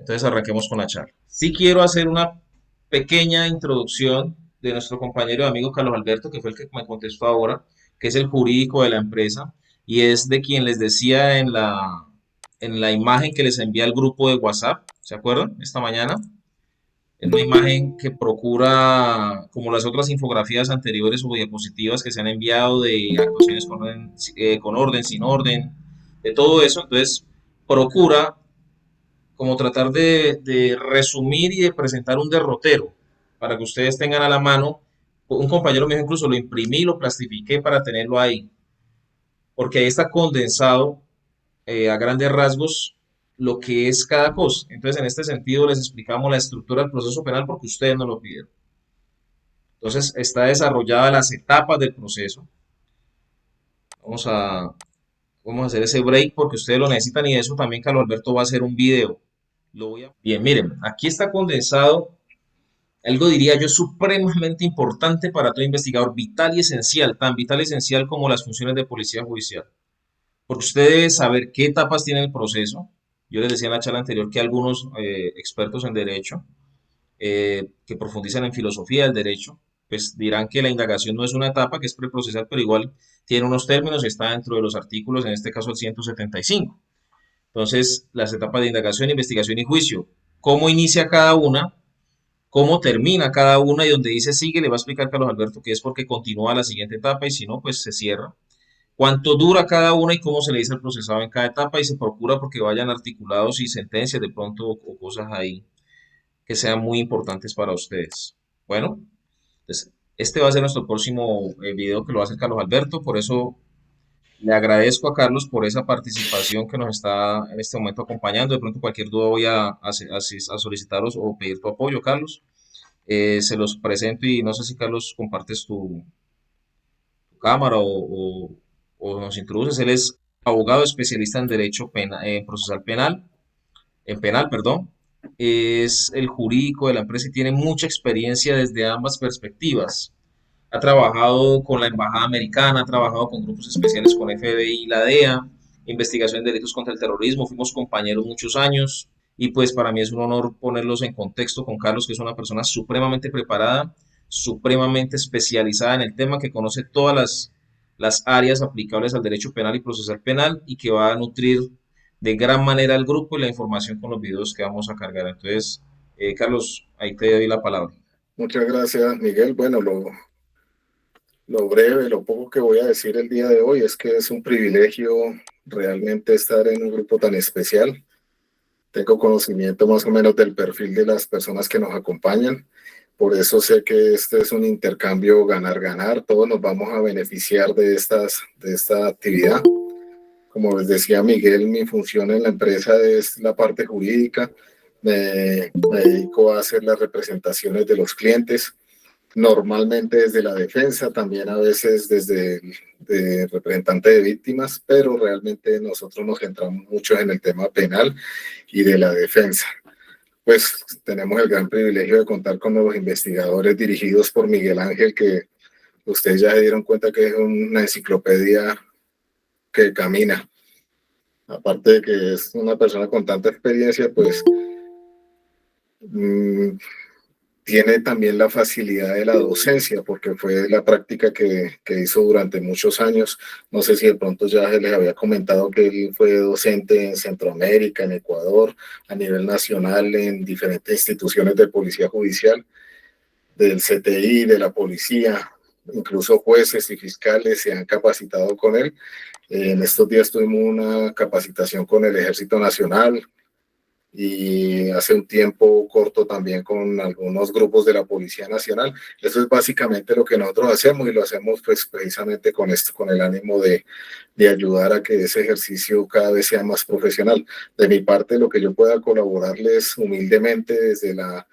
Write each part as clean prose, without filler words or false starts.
Entonces arranquemos con la charla. Sí quiero hacer una pequeña introducción de nuestro compañero y amigo Carlos Alberto, que fue el que me contestó ahora, que es el jurídico de la empresa y es de quien les decía en la imagen que les envía el grupo de WhatsApp, ¿se acuerdan? Esta mañana. Es una imagen que procura, como las otras infografías anteriores o diapositivas que se han enviado de actuaciones con orden, sin orden, de todo eso. Entonces, procura como tratar de resumir y de presentar un derrotero para que ustedes tengan a la mano. Un compañero mío incluso lo imprimí, lo plastifiqué para tenerlo ahí, porque ahí está condensado a grandes rasgos lo que es cada cosa. Entonces, en este sentido, les explicamos la estructura del proceso penal porque ustedes nos lo pidieron. Entonces, está desarrollada las etapas del proceso. Vamos a, vamos a hacer ese break porque ustedes lo necesitan y de eso también Carlos Alberto va a hacer un video. Bien, miren, aquí está condensado algo diría yo supremamente importante para todo investigador, vital y esencial, tan vital y esencial como las funciones de policía judicial. Porque usted debe saber qué etapas tiene el proceso. Yo les decía en la charla anterior que algunos expertos en derecho que profundizan en filosofía del derecho, pues dirán que la indagación no es una etapa, que es preprocesal, pero igual tiene unos términos, está dentro de los artículos, en este caso el 175. Entonces, las etapas de indagación, investigación y juicio. ¿Cómo inicia cada una? Cómo termina cada una y donde dice sigue, le va a explicar Carlos Alberto que es porque continúa a la siguiente etapa y si no, pues se cierra. Cuánto dura cada una y cómo se le dice al procesado en cada etapa y se procura porque vayan articulados y sentencias de pronto o cosas ahí que sean muy importantes para ustedes. Bueno, entonces este va a ser nuestro próximo video que lo va a hacer Carlos Alberto, por eso le agradezco a Carlos por esa participación que nos está en este momento acompañando. De pronto cualquier duda voy a solicitaros o pedir tu apoyo, Carlos. Se los presento y no sé si Carlos compartes tu cámara o nos introduces. Él es abogado especialista en derecho procesal penal, en penal, perdón. Es el jurídico de la empresa y tiene mucha experiencia desde ambas perspectivas. Ha trabajado con la Embajada Americana, ha trabajado con grupos especiales con FBI y la DEA, investigación de delitos contra el terrorismo, fuimos compañeros muchos años y pues para mí es un honor ponerlos en contexto con Carlos, que es una persona supremamente preparada, supremamente especializada en el tema, que conoce todas las áreas aplicables al derecho penal y procesal penal y que va a nutrir de gran manera al grupo y la información con los videos que vamos a cargar. Entonces, Carlos, ahí te doy la palabra. Muchas gracias, Miguel. Bueno, lo breve, lo poco que voy a decir el día de hoy es que es un privilegio realmente estar en un grupo tan especial. Tengo conocimiento más o menos del perfil de las personas que nos acompañan. Por eso sé que este es un intercambio ganar-ganar. Todos nos vamos a beneficiar de esta actividad. Como les decía Miguel, mi función en la empresa es la parte jurídica. Me dedico a hacer las representaciones de los clientes normalmente desde la defensa, también a veces desde el representante de víctimas, pero realmente nosotros nos centramos mucho en el tema penal y de la defensa. Pues tenemos el gran privilegio de contar con los investigadores dirigidos por Miguel Ángel, que ustedes ya se dieron cuenta que es una enciclopedia que camina. Aparte de que es una persona con tanta experiencia, pues mmm, tiene también la facilidad de la docencia, porque fue la práctica que hizo durante muchos años. No sé si de pronto ya se les había comentado que él fue docente en Centroamérica, en Ecuador, a nivel nacional, en diferentes instituciones de policía judicial, del CTI, de la policía. Incluso jueces y fiscales se han capacitado con él. En estos días tuvimos una capacitación con el Ejército Nacional, y hace un tiempo corto también con algunos grupos de la Policía Nacional. Eso es básicamente lo que nosotros hacemos y lo hacemos pues precisamente con esto, con el ánimo de ayudar a que ese ejercicio cada vez sea más profesional. De mi parte, lo que yo pueda colaborarles humildemente desde la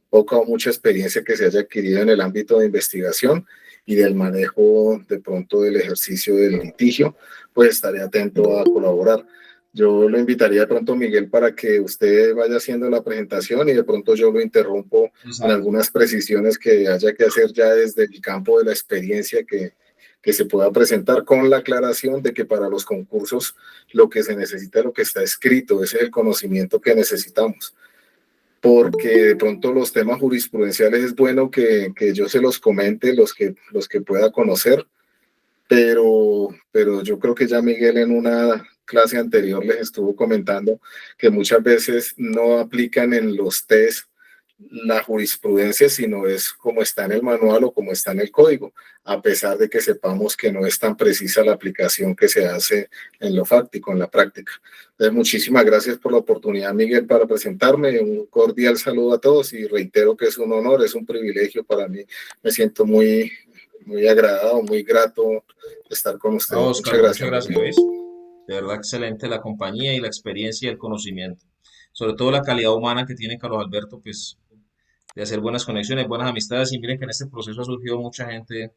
poca o mucha experiencia que se haya adquirido en el ámbito de investigación y del manejo de pronto del ejercicio del litigio, pues estaré atento a colaborar. Yo lo invitaría de pronto, Miguel, para que usted vaya haciendo la presentación y de pronto yo lo interrumpo en Exacto. algunas precisiones que haya que hacer ya desde el campo de la experiencia que se pueda presentar, con la aclaración de que para los concursos lo que se necesita es lo que está escrito, ese es el conocimiento que necesitamos. Porque de pronto los temas jurisprudenciales es bueno que yo se los comente, los que pueda conocer, pero yo creo que ya Miguel en una clase anterior les estuvo comentando que muchas veces no aplican en los test la jurisprudencia, sino es como está en el manual o como está en el código, a pesar de que sepamos que no es tan precisa la aplicación que se hace en lo fáctico, en la práctica. Entonces, muchísimas gracias por la oportunidad, Miguel, para presentarme. Un cordial saludo a todos y reitero que es un honor, es un privilegio para mí. Me siento muy agradado, muy grato de estar con A ustedes. vos, Muchas Carlos, muchas gracias. gracias, ¿ves? De verdad excelente la compañía y la experiencia y el conocimiento. Sobre todo la calidad humana que tiene Carlos Alberto, pues de hacer buenas conexiones, buenas amistades. Y miren que en este proceso ha surgido mucha gente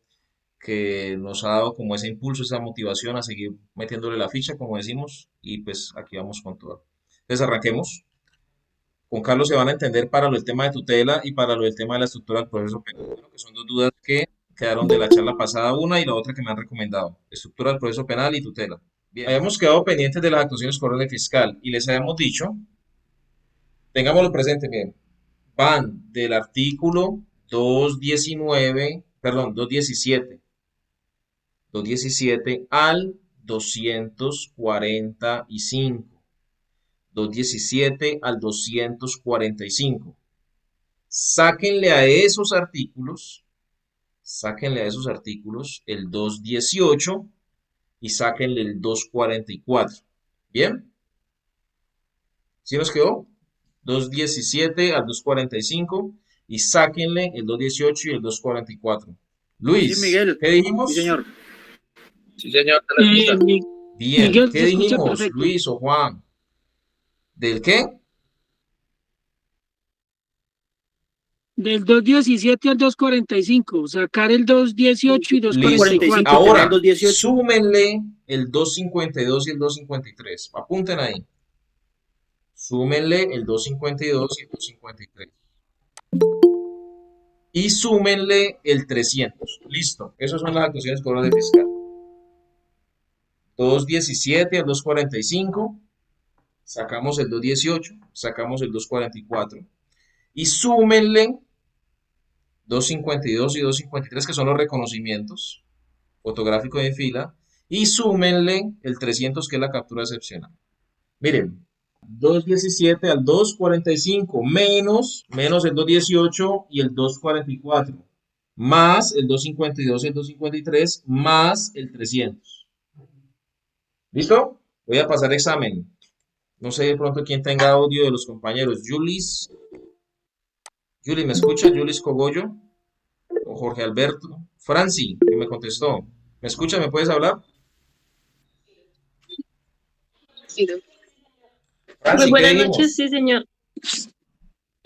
que nos ha dado como ese impulso, esa motivación a seguir metiéndole la ficha, como decimos, y pues aquí vamos con todo. Entonces arranquemos. Con Carlos se van a entender para lo del tema de tutela y para lo del tema de la estructura del proceso penal, bueno, que son dos dudas que quedaron de la charla pasada, una y la otra que me han recomendado. Estructura del proceso penal y tutela. Bien, habíamos quedado pendientes de las actuaciones con orden fiscal y les habíamos dicho, tengámoslo presente, bien, van del artículo 219, perdón, 217 al 245. 217 al 245. Sáquenle a esos artículos el 218 y sáquenle el 244. ¿Bien? ¿Sí nos quedó? 217 al 245 y sáquenle el 218 y el 244. Sí, Luis, Miguel. ¿qué dijimos? Sí, señor. Sí, señor, te la escucha. Bien, Miguel, ¿qué se escucha dijimos, perfecto. Luis o Juan? ¿Del qué? Del 217 al 245, sacar el 218 y Listo. 244. Ahora, 218. súmenle el 252 y el 253. Apunten ahí. Súmenle el 252 y el 253. Y súmenle el 300. Listo. Esas son las actuaciones con orden fiscal. 217 al 245. Sacamos el 218. Sacamos el 244. Y súmenle 252 y 253, que son los reconocimientos fotográfico de fila, y súmenle el 300, que es la captura excepcional. Miren, 217 al 245 menos el 218 y el 244, más el 252 y el 253, más el 300. ¿Listo? Voy a pasar examen. No sé de pronto quién tenga audio de los compañeros. Julis, ¿me escucha? Julis Cogollo o Jorge Alberto. Franci, que me contestó. ¿Me escucha? ¿Me puedes hablar? Sí. Franci, Muy ¿qué buenas dijimos? noches, sí, señor.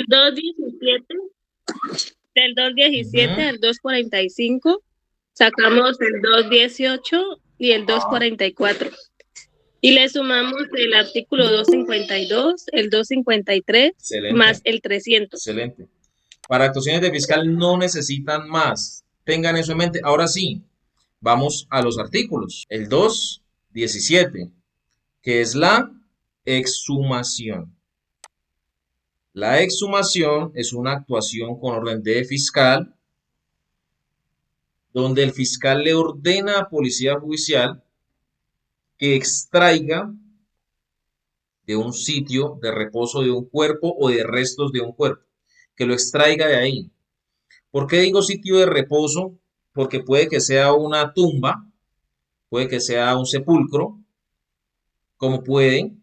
217, del 217 Ujú. al 245, sacamos el 218 y el 244. Y le sumamos el artículo 252, el 253, Excelente, más el 300. excelente. Para actuaciones de fiscal no necesitan más. Tengan eso en mente. Ahora sí, vamos a los artículos. El 217, que es la exhumación. La exhumación es una actuación con orden de fiscal, donde el fiscal le ordena a policía judicial que extraiga de un sitio de reposo de un cuerpo o de restos de un cuerpo, que lo extraiga de ahí. ¿Por qué digo sitio de reposo? Porque puede que sea una tumba, puede que sea un sepulcro, como puede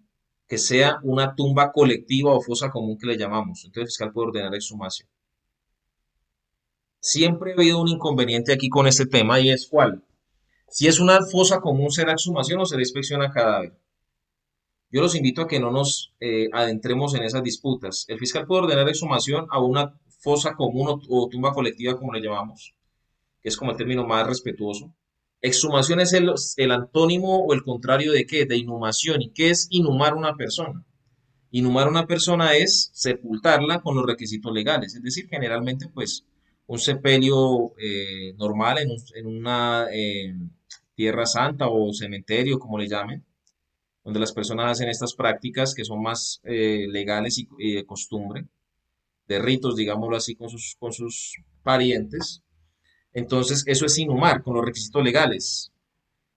que sea una tumba colectiva o fosa común que le llamamos. Entonces el fiscal puede ordenar exhumación. Siempre he habido un inconveniente aquí con este tema y es cuál. Si es una fosa común, ¿será exhumación o será inspección a cadáver? Yo los invito a que no nos adentremos en esas disputas. El fiscal puede ordenar exhumación a una fosa común o tumba colectiva, como le llamamos, que es como el término más respetuoso. Exhumación es el antónimo o el contrario de qué? De inhumación. ¿Y qué es inhumar una persona? Inhumar una persona es sepultarla con los requisitos legales, es decir, generalmente pues un sepelio normal en una tierra santa o cementerio, como le llamen, donde las personas hacen estas prácticas que son más legales y de costumbre, de ritos, digámoslo así, con sus parientes. Entonces, eso es inhumar con los requisitos legales.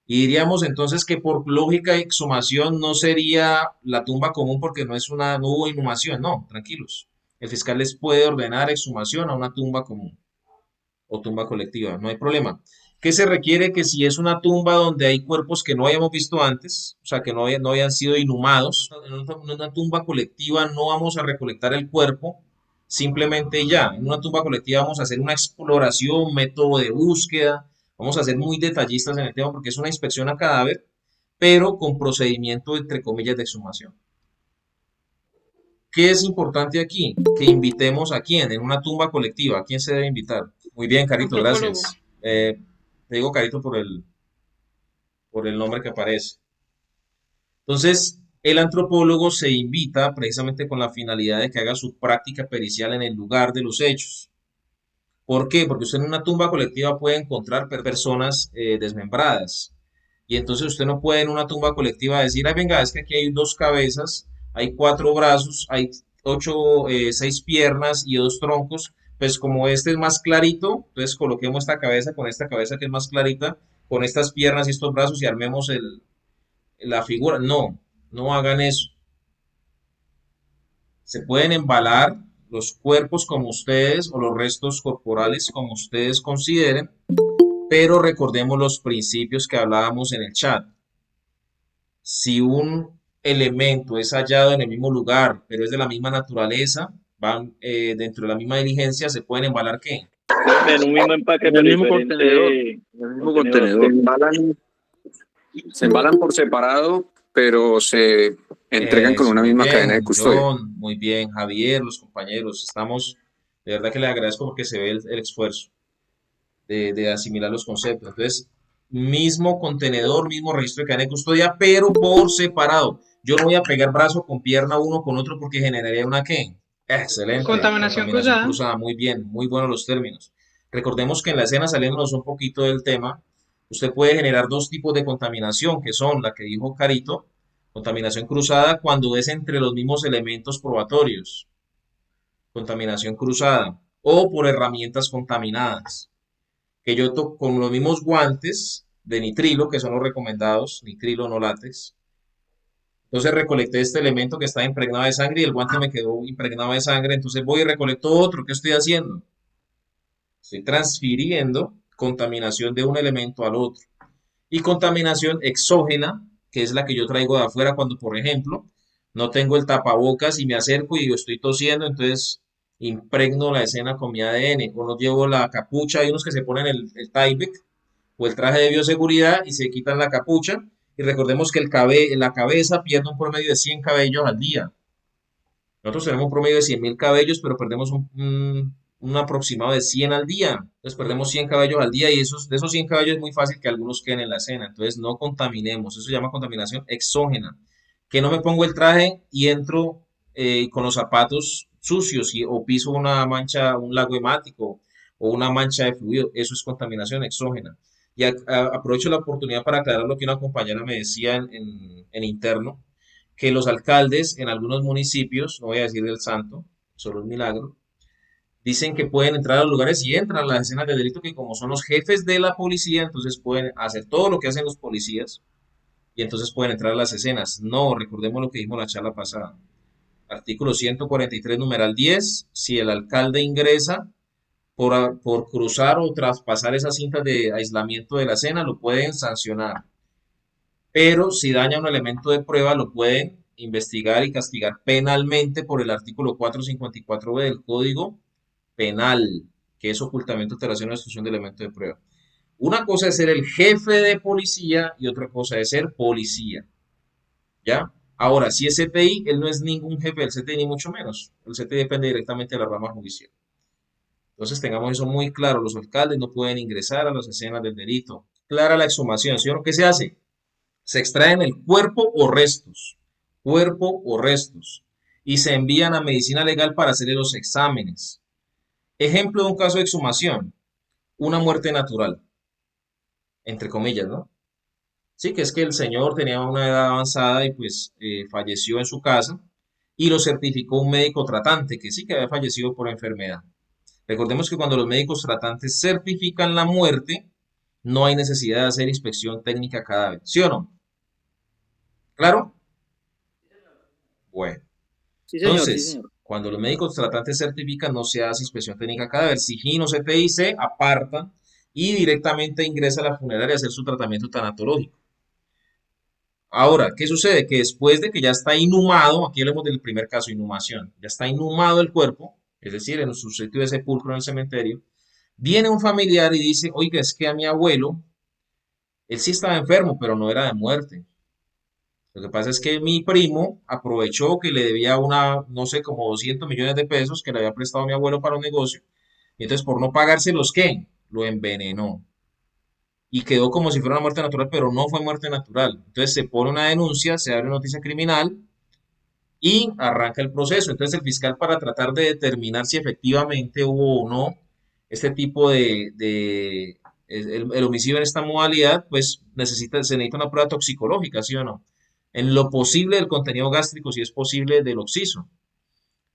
Y diríamos entonces que por lógica de exhumación no sería la tumba común porque no hubo inhumación, no, tranquilos. El fiscal les puede ordenar exhumación a una tumba común o tumba colectiva, no hay problema. ¿Qué se requiere? Que si es una tumba donde hay cuerpos que no hayamos visto antes, o sea, que no hayan sido inhumados, en una tumba colectiva no vamos a recolectar el cuerpo simplemente ya. En una tumba colectiva vamos a hacer una exploración, método de búsqueda, vamos a ser muy detallistas en el tema porque es una inspección a cadáver, pero con procedimiento entre comillas de exhumación. ¿Qué es importante aquí? Que invitemos a quién, en una tumba colectiva, ¿a quién se debe invitar? Muy bien, Carito, Antropólogo. gracias. Te digo Carito por el nombre que aparece. Entonces, el antropólogo se invita precisamente con la finalidad de que haga su práctica pericial en el lugar de los hechos. ¿Por qué? Porque usted en una tumba colectiva puede encontrar personas desmembradas. Y entonces usted no puede en una tumba colectiva decir, ay, venga, es que aquí hay 2 cabezas, hay 4 brazos, hay 6 piernas y 2 troncos. Pues como este es más clarito, entonces coloquemos esta cabeza con esta cabeza que es más clarita, con estas piernas y estos brazos y armemos la figura. No, no hagan eso. Se pueden embalar los cuerpos como ustedes o los restos corporales como ustedes consideren, pero recordemos los principios que hablábamos en el chat. Si un elemento es hallado en el mismo lugar, pero es de la misma naturaleza, van dentro de la misma diligencia, se pueden embalar ¿qué? En un mismo empaque, En el pero mismo contenedor. diferente En el mismo contenedor. Se embalan por separado, pero se entregan con Eso, una muy misma cadena de bien, custodia. John, muy bien, Javier, los compañeros, estamos, de verdad que les agradezco porque se ve el esfuerzo de asimilar los conceptos. Entonces, mismo contenedor, mismo registro de cadena de custodia, pero por separado. Yo no voy a pegar brazo con pierna uno con otro porque generaría una ¿qué? Excelente. Contaminación cruzada. Muy bien, muy buenos los términos. Recordemos que en la escena, saliéndonos un poquito del tema, usted puede generar 2 tipos de contaminación, que son la que dijo Carito, contaminación cruzada cuando es entre los mismos elementos probatorios, contaminación cruzada, o por herramientas contaminadas que yo con los mismos guantes de nitrilo, que son los recomendados, nitrilo no látex. Entonces recolecté este elemento que está impregnado de sangre y el guante me quedó impregnado de sangre, entonces voy y recolecto otro. ¿Qué estoy haciendo? Estoy transfiriendo contaminación de un elemento al otro. Y contaminación exógena, que es la que yo traigo de afuera cuando, por ejemplo, no tengo el tapabocas y me acerco y yo estoy tosiendo, entonces impregno la escena con mi ADN, o no llevo la capucha, hay unos que se ponen el Tyvek o el traje de bioseguridad y se quitan la capucha, y recordemos que la cabeza pierde un promedio de 100 cabellos al día. Nosotros tenemos un promedio de 100.000 cabellos, pero perdemos un aproximado de 100 al día. Entonces perdemos 100 cabellos al día y de esos 100 cabellos es muy fácil que algunos queden en la escena. Entonces no contaminemos. Eso se llama contaminación exógena. Que no me pongo el traje y entro con los zapatos sucios o piso una mancha, un lago hemático o una mancha de fluido. Eso es contaminación exógena. Y aprovecho la oportunidad para aclarar lo que una compañera me decía en interno, que los alcaldes en algunos municipios, no voy a decir del santo, solo un milagro, dicen que pueden entrar a los lugares y entran a las escenas de delito que como son los jefes de la policía, entonces pueden hacer todo lo que hacen los policías y entonces pueden entrar a las escenas. No, recordemos lo que dijimos en la charla pasada. Artículo 143, numeral 10, si el alcalde ingresa por cruzar o traspasar esas cintas de aislamiento de la escena, lo pueden sancionar. Pero si daña un elemento de prueba, lo pueden investigar y castigar penalmente por el artículo 454b del Código Penal, que es ocultamiento, alteración o destrucción de elemento de prueba. Una cosa es ser el jefe de policía y otra cosa es ser policía. ¿Ya? Ahora, si es CTI, él no es ningún jefe del CTI, ni mucho menos. El CTI depende directamente de la rama judicial. Entonces tengamos eso muy claro. Los alcaldes no pueden ingresar a las escenas del delito. Clara la exhumación. ¿Sí o no? ¿Qué se hace? Se extraen el cuerpo o restos, y se envían a medicina legal para hacerle los exámenes. Ejemplo de un caso de exhumación, una muerte natural, entre comillas, ¿no? Sí, que es que el señor tenía una edad avanzada y pues falleció en su casa y lo certificó un médico tratante que sí que había fallecido por enfermedad. Recordemos que cuando los médicos tratantes certifican la muerte, no hay necesidad de hacer inspección técnica cada vez, ¿sí o no? ¿Claro? Bueno, Sí, señor, sí, entonces, señor. cuando los médicos tratantes certifican, no se hace inspección técnica cada vez. Si GIN o CTI se aparta y directamente ingresa a la funeraria a hacer su tratamiento tanatológico. Ahora, ¿qué sucede? Que después de que ya está inhumado, aquí hablamos del primer caso, inhumación, ya está inhumado el cuerpo, es decir, en su sitio de sepulcro en el cementerio, viene un familiar y dice, oiga, es que a mi abuelo, él sí estaba enfermo, pero no era de muerte. Lo que pasa es que mi primo aprovechó que le debía una, no sé, como 200 millones de pesos que le había prestado a mi abuelo para un negocio, y entonces por no pagárselos, ¿qué? Lo envenenó. Y quedó como si fuera una muerte natural, pero no fue muerte natural. Entonces se pone una denuncia, se abre una noticia criminal y arranca el proceso. Entonces el fiscal para tratar de determinar si efectivamente hubo o no este tipo el homicidio en esta modalidad, pues se necesita una prueba toxicológica, ¿sí o no? En lo posible del contenido gástrico, si es posible, del occiso.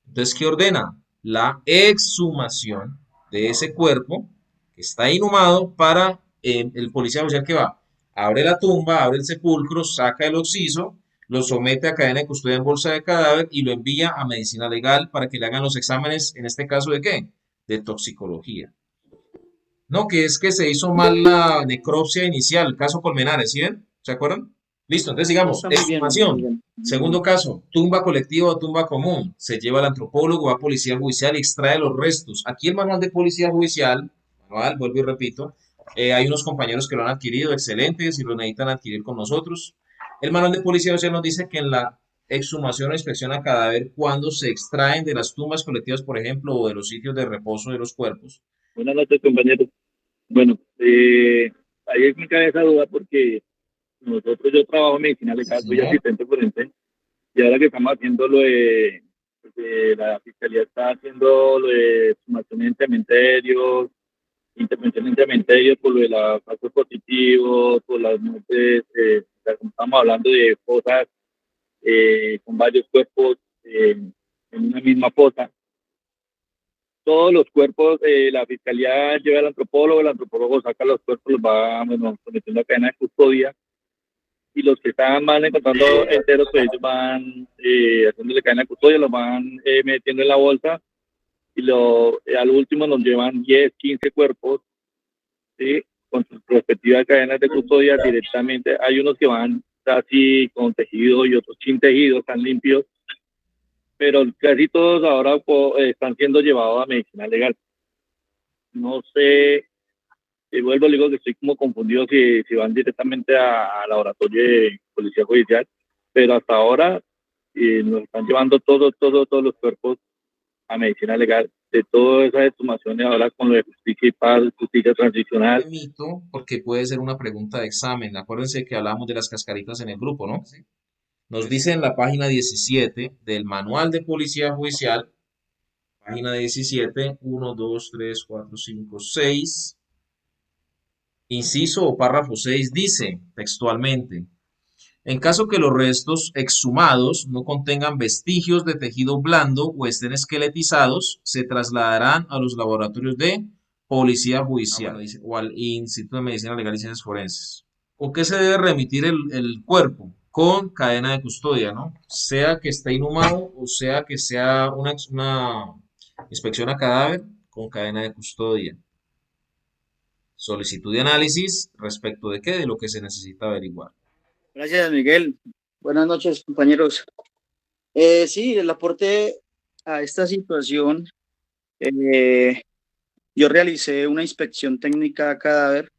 Entonces, ¿qué ordena? La exhumación de ese cuerpo que está inhumado para el policía judicial que va, abre la tumba, abre el sepulcro, saca el occiso, lo somete a cadena de custodia en bolsa de cadáver y lo envía a medicina legal para que le hagan los exámenes, en este caso de qué? De toxicología. No, que es que se hizo mal la necropsia inicial, el caso Colmenares, ¿sí ven? ¿Se acuerdan? Listo, entonces Eso digamos, está muy bien, muy exhumación. bien. Segundo caso, tumba colectiva o tumba común. Se lleva al antropólogo, va a policía judicial y extrae los restos. Aquí el manual de policía judicial, manual, vuelvo y repito, hay unos compañeros que lo han adquirido, excelentes, y lo necesitan adquirir con nosotros. El manual de policía judicial nos dice que en la exhumación o inspección a cadáver, cuando se extraen de las tumbas colectivas, por ejemplo, o de los sitios de reposo de los cuerpos. Buenas noches, compañeros. Bueno, ahí me cabe esa duda porque yo trabajo en medicina Sí, legal, soy señor. asistente forense, y ahora que estamos haciendo la fiscalía está haciendo lo de sumación en cementerios, intervención en cementerios por lo de los casos positivos, por las muertes, o sea, como estamos hablando de fosas con varios cuerpos en una misma fosa. Todos los cuerpos, la fiscalía lleva al antropólogo, el antropólogo saca los cuerpos, los va, bueno, sometiendo a cadena de custodia, y los que van encontrando enteros, pues ellos van haciéndole cadena de custodia, los van metiendo en la bolsa, y al último nos llevan 10, 15 cuerpos, ¿sí? Con sus respectivas cadenas de custodia directamente. Hay unos que van así con tejido y otros sin tejido, están limpios, pero casi todos ahora están siendo llevados a medicina legal. No sé. Y vuelvo, le digo que estoy como confundido si van directamente a laboratorio de policía judicial, pero hasta ahora nos están llevando todos los cuerpos a medicina legal, de todas esas exhumaciones ahora con lo de justicia y paz, justicia transicional. Mito, porque puede ser una pregunta de examen. Acuérdense que hablamos de las cascaritas en el grupo, ¿no? Nos dice en la página 17 del Manual de Policía Judicial, página 17, 1, 2, 3, 4, 5, 6, inciso o párrafo 6 dice textualmente, en caso que los restos exhumados no contengan vestigios de tejido blando o estén esqueletizados, se trasladarán a los laboratorios de policía judicial o al Instituto de Medicina Legal y Ciencias Forenses. ¿Con qué se debe remitir el cuerpo? Con cadena de custodia, ¿no? Sea que esté inhumado o sea que sea una inspección a cadáver con cadena de custodia. Solicitud de análisis respecto de qué, de lo que se necesita averiguar. Gracias, Miguel. Buenas noches, compañeros. Sí, el aporte a esta situación, yo realicé una inspección técnica a cadáver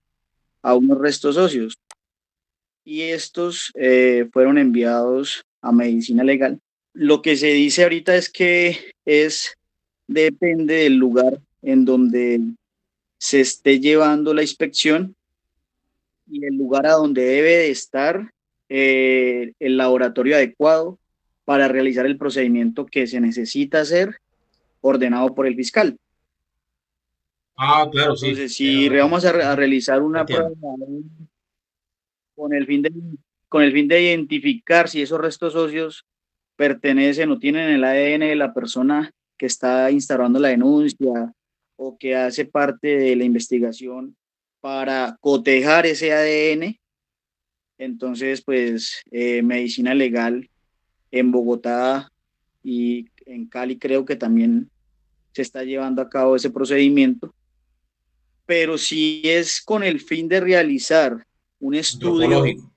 a unos restos óseos y estos fueron enviados a medicina legal. Lo que se dice ahorita es que depende del lugar en donde se esté llevando la inspección y el lugar a donde debe de estar el laboratorio adecuado para realizar el procedimiento que se necesita hacer ordenado por el fiscal. Ah, claro, sí, Entonces, tiene si razón. vamos a realizar Te una prueba entiendo. con el fin con el fin de identificar si esos restos óseos pertenecen o tienen el ADN de la persona que está instaurando la denuncia o que hace parte de la investigación para cotejar ese ADN, entonces, pues, medicina legal en Bogotá y en Cali creo que también se está llevando a cabo ese procedimiento, pero si es con el fin de realizar un estudio Antropológico.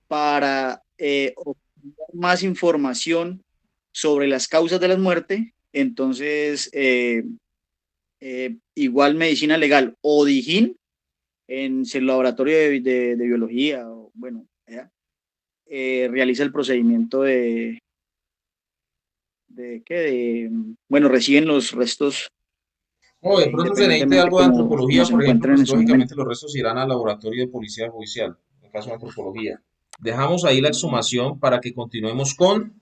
para obtener más información sobre las causas de la muerte, entonces igual medicina legal o DIGIN en el laboratorio de biología, o, bueno, realiza el procedimiento ¿qué? Bueno, reciben los restos O de pronto se necesite independientemente algo de como antropología, se por ejemplo, encuentren pues en su momento. lógicamente los restos irán al laboratorio de policía judicial, en el caso de antropología. Dejamos ahí la exhumación para que continuemos con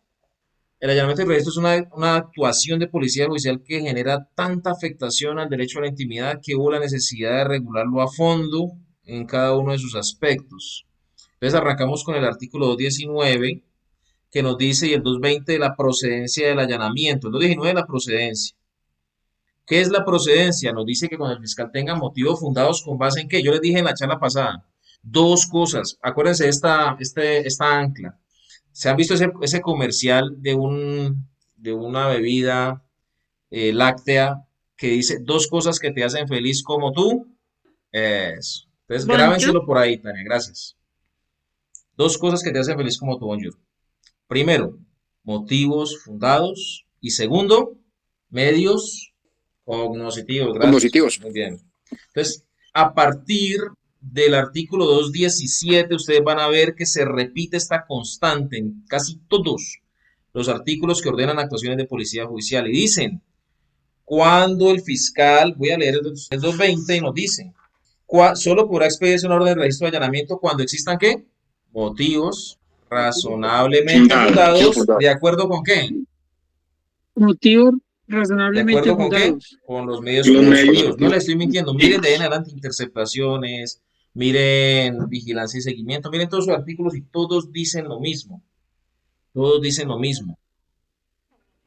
el allanamiento de registro. Es una actuación de policía judicial que genera tanta afectación al derecho a la intimidad que hubo la necesidad de regularlo a fondo en cada uno de sus aspectos. Entonces arrancamos con el artículo 219 que nos dice y el 220 de la procedencia del allanamiento. El 219 de la procedencia. ¿Qué es la procedencia? Nos dice que cuando el fiscal tenga motivos fundados con base en qué. Yo les dije en la charla pasada, dos cosas. Acuérdense de esta ancla. ¿Se han visto ese comercial de una bebida láctea que dice dos cosas que te hacen feliz como tú? Eso. Entonces Bonjour. grábenselo por ahí, Tania. Gracias. Dos cosas que te hacen feliz como tú, Bonjour. Primero, motivos fundados. Y segundo, medios cognoscitivos. Gracias. Cognoscitivos. Muy bien. Entonces, a partir del artículo 217, ustedes van a ver que se repite esta constante en casi todos los artículos que ordenan actuaciones de policía judicial. Y dicen, cuando el fiscal, voy a leer el 220 y nos dice, solo podrá expedirse una orden de registro de allanamiento cuando existan ¿qué? Motivos razonablemente fundados, ¿de acuerdo con qué? Motivos ¿De razonablemente acuerdo con qué? fundados. Con los medios Los medios cognitivos. No le estoy mintiendo. Miren de ahí en cognitivos. adelante interceptaciones, miren vigilancia y seguimiento, miren todos sus artículos y todos dicen lo mismo. Todos dicen lo mismo.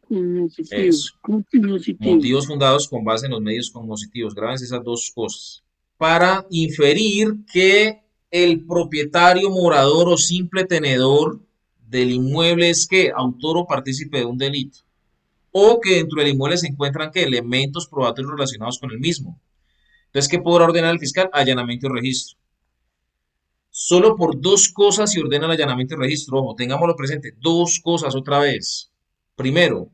Cognoscitivos. Eso. Cognoscitivos. Motivos fundados con base en los medios cognitivos. Grábense esas dos cosas. Para inferir que el propietario, morador o simple tenedor del inmueble es que autor o partícipe de un delito. O que dentro del inmueble se encuentran que elementos probatorios relacionados con el mismo. Entonces, ¿qué podrá ordenar el fiscal? Allanamiento y registro. Solo por dos cosas se ordena el allanamiento y registro. Ojo, tengámoslo presente. Dos cosas otra vez. Primero,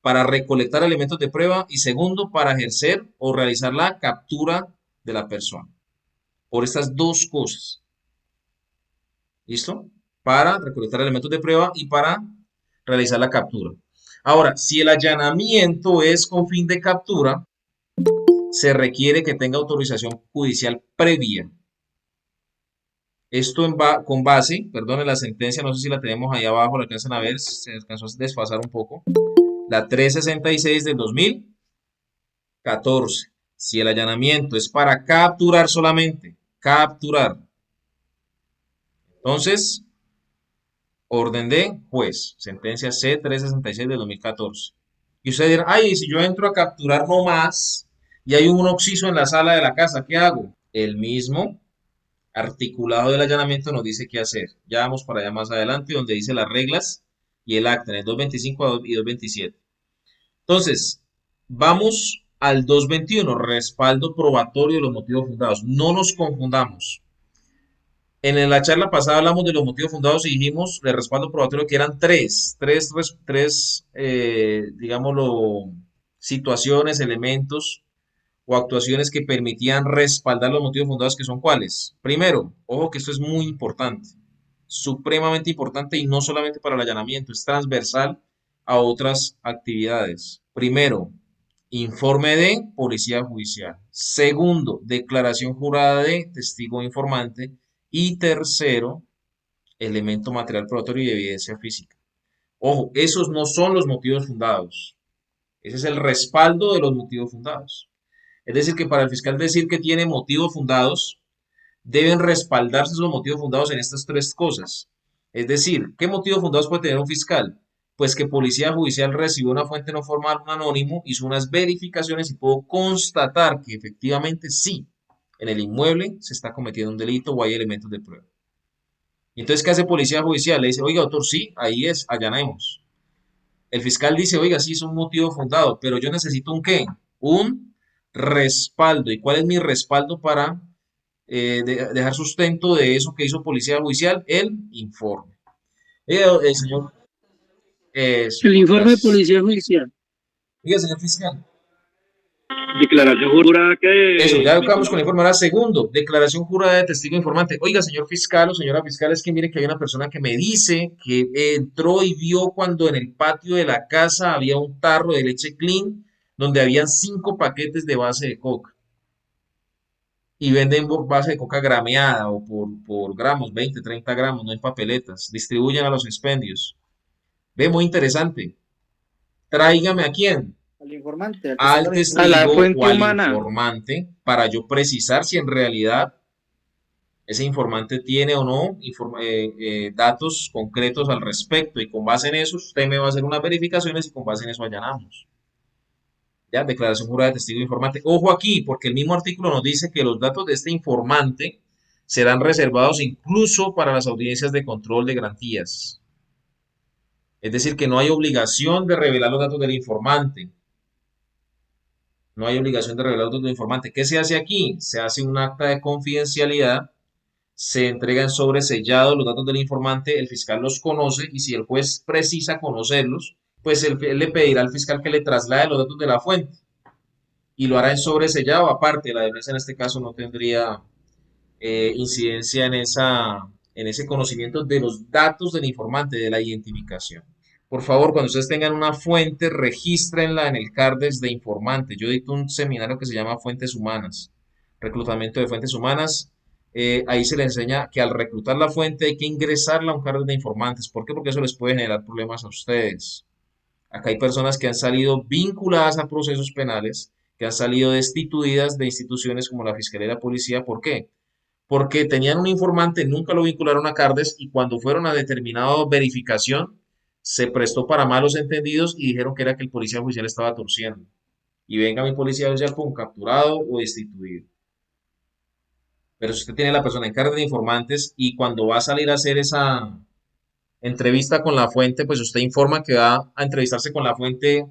para recolectar elementos de prueba y segundo, para ejercer o realizar la captura de la persona. Por estas dos cosas. ¿Listo? Para recolectar elementos de prueba y para realizar la captura. Ahora, si el allanamiento es con fin de captura, se requiere que tenga autorización judicial previa. Esto con base, perdón, en la sentencia, no sé si la tenemos ahí abajo, la alcanzan a ver, se alcanzó a desfasar un poco. La 366 del 2014. Si el allanamiento es para capturar solamente, capturar, entonces, orden de juez, sentencia C366 del 2014. Y ustedes dirán, ay, si yo entro a capturar nomás y hay un occiso en la sala de la casa, ¿qué hago? El mismo articulado del allanamiento nos dice qué hacer. Ya vamos para allá más adelante, donde dice las reglas y el acta en el 225 y 227. Entonces, vamos al 221, respaldo probatorio de los motivos fundados. No nos confundamos. En la charla pasada hablamos de los motivos fundados y dijimos de respaldo probatorio que eran digámoslo, situaciones, elementos o actuaciones que permitían respaldar los motivos fundados, que son cuáles. Primero, ojo que esto es muy importante, supremamente importante y no solamente para el allanamiento, es transversal a otras actividades. Primero, informe de policía judicial. Segundo, declaración jurada de testigo informante. Y tercero, elemento material probatorio y evidencia física. Ojo, esos no son los motivos fundados. Ese es el respaldo de los motivos fundados. Es decir, que para el fiscal decir que tiene motivos fundados, deben respaldarse esos motivos fundados en estas tres cosas. Es decir, ¿qué motivos fundados puede tener un fiscal? Pues que Policía Judicial recibió una fuente no formal, un anónimo, hizo unas verificaciones y pudo constatar que efectivamente sí, en el inmueble se está cometiendo un delito o hay elementos de prueba. Y entonces, ¿qué hace Policía Judicial? Le dice, oiga, doctor, sí, ahí es, allanemos. El fiscal dice, oiga, sí, es un motivo fundado, pero yo necesito un qué? Un respaldo. ¿Y cuál es mi respaldo para dejar sustento de eso que hizo Policía Judicial? El informe. El señor, eso, El informe de gracias. policía judicial. Oiga, señor fiscal. Declaración jurada Eso, que ya me acabamos con colabora. el informe. Ahora, segundo, declaración jurada de testigo informante. Oiga, señor fiscal o señora fiscal, es que mire que hay una persona que me dice que entró y vio cuando en el patio de la casa había un tarro de leche clean donde habían 5 paquetes de base de coca. Y venden base de coca grameada o por gramos, 20, 30 gramos, no en papeletas. Distribuyen a los expendios. Ve, muy interesante. Tráigame a quién. Al informante, al que está Al la A la testigo o fuente al humana. informante para yo precisar si en realidad ese informante tiene o no datos concretos al respecto y con base en eso usted me va a hacer unas verificaciones y con base en eso allanamos. Ya, declaración jurada de testigo informante. Ojo aquí, porque el mismo artículo nos dice que los datos de este informante serán reservados incluso para las audiencias de control de garantías. Es decir, que no hay obligación de revelar los datos del informante. No hay obligación de revelar los datos del informante. ¿Qué se hace aquí? Se hace un acta de confidencialidad, se entregan sobre sellado los datos del informante, el fiscal los conoce y si el juez precisa conocerlos, pues él le pedirá al fiscal que le traslade los datos de la fuente y lo hará en sobresellado. Aparte, la defensa en este caso no tendría incidencia en ese conocimiento de los datos del informante, de la identificación. Por favor, cuando ustedes tengan una fuente, regístrenla en el CARDES de informante. Yo dicto un seminario que se llama Fuentes Humanas, reclutamiento de fuentes humanas. Ahí se les enseña que al reclutar la fuente hay que ingresarla a un CARDES de informantes. ¿Por qué? Porque eso les puede generar problemas a ustedes. Acá hay personas que han salido vinculadas a procesos penales, que han salido destituidas de instituciones como la Fiscalía y la Policía. ¿Por qué? Porque tenían un informante, nunca lo vincularon a CARDES y cuando fueron a determinada verificación, se prestó para malos entendidos y dijeron que era que el policía judicial estaba torciendo. Y venga mi policía judicial con capturado o destituido. Pero si usted tiene la persona en CARDES de informantes y cuando va a salir a hacer esa entrevista con la fuente, pues usted informa que va a entrevistarse con la fuente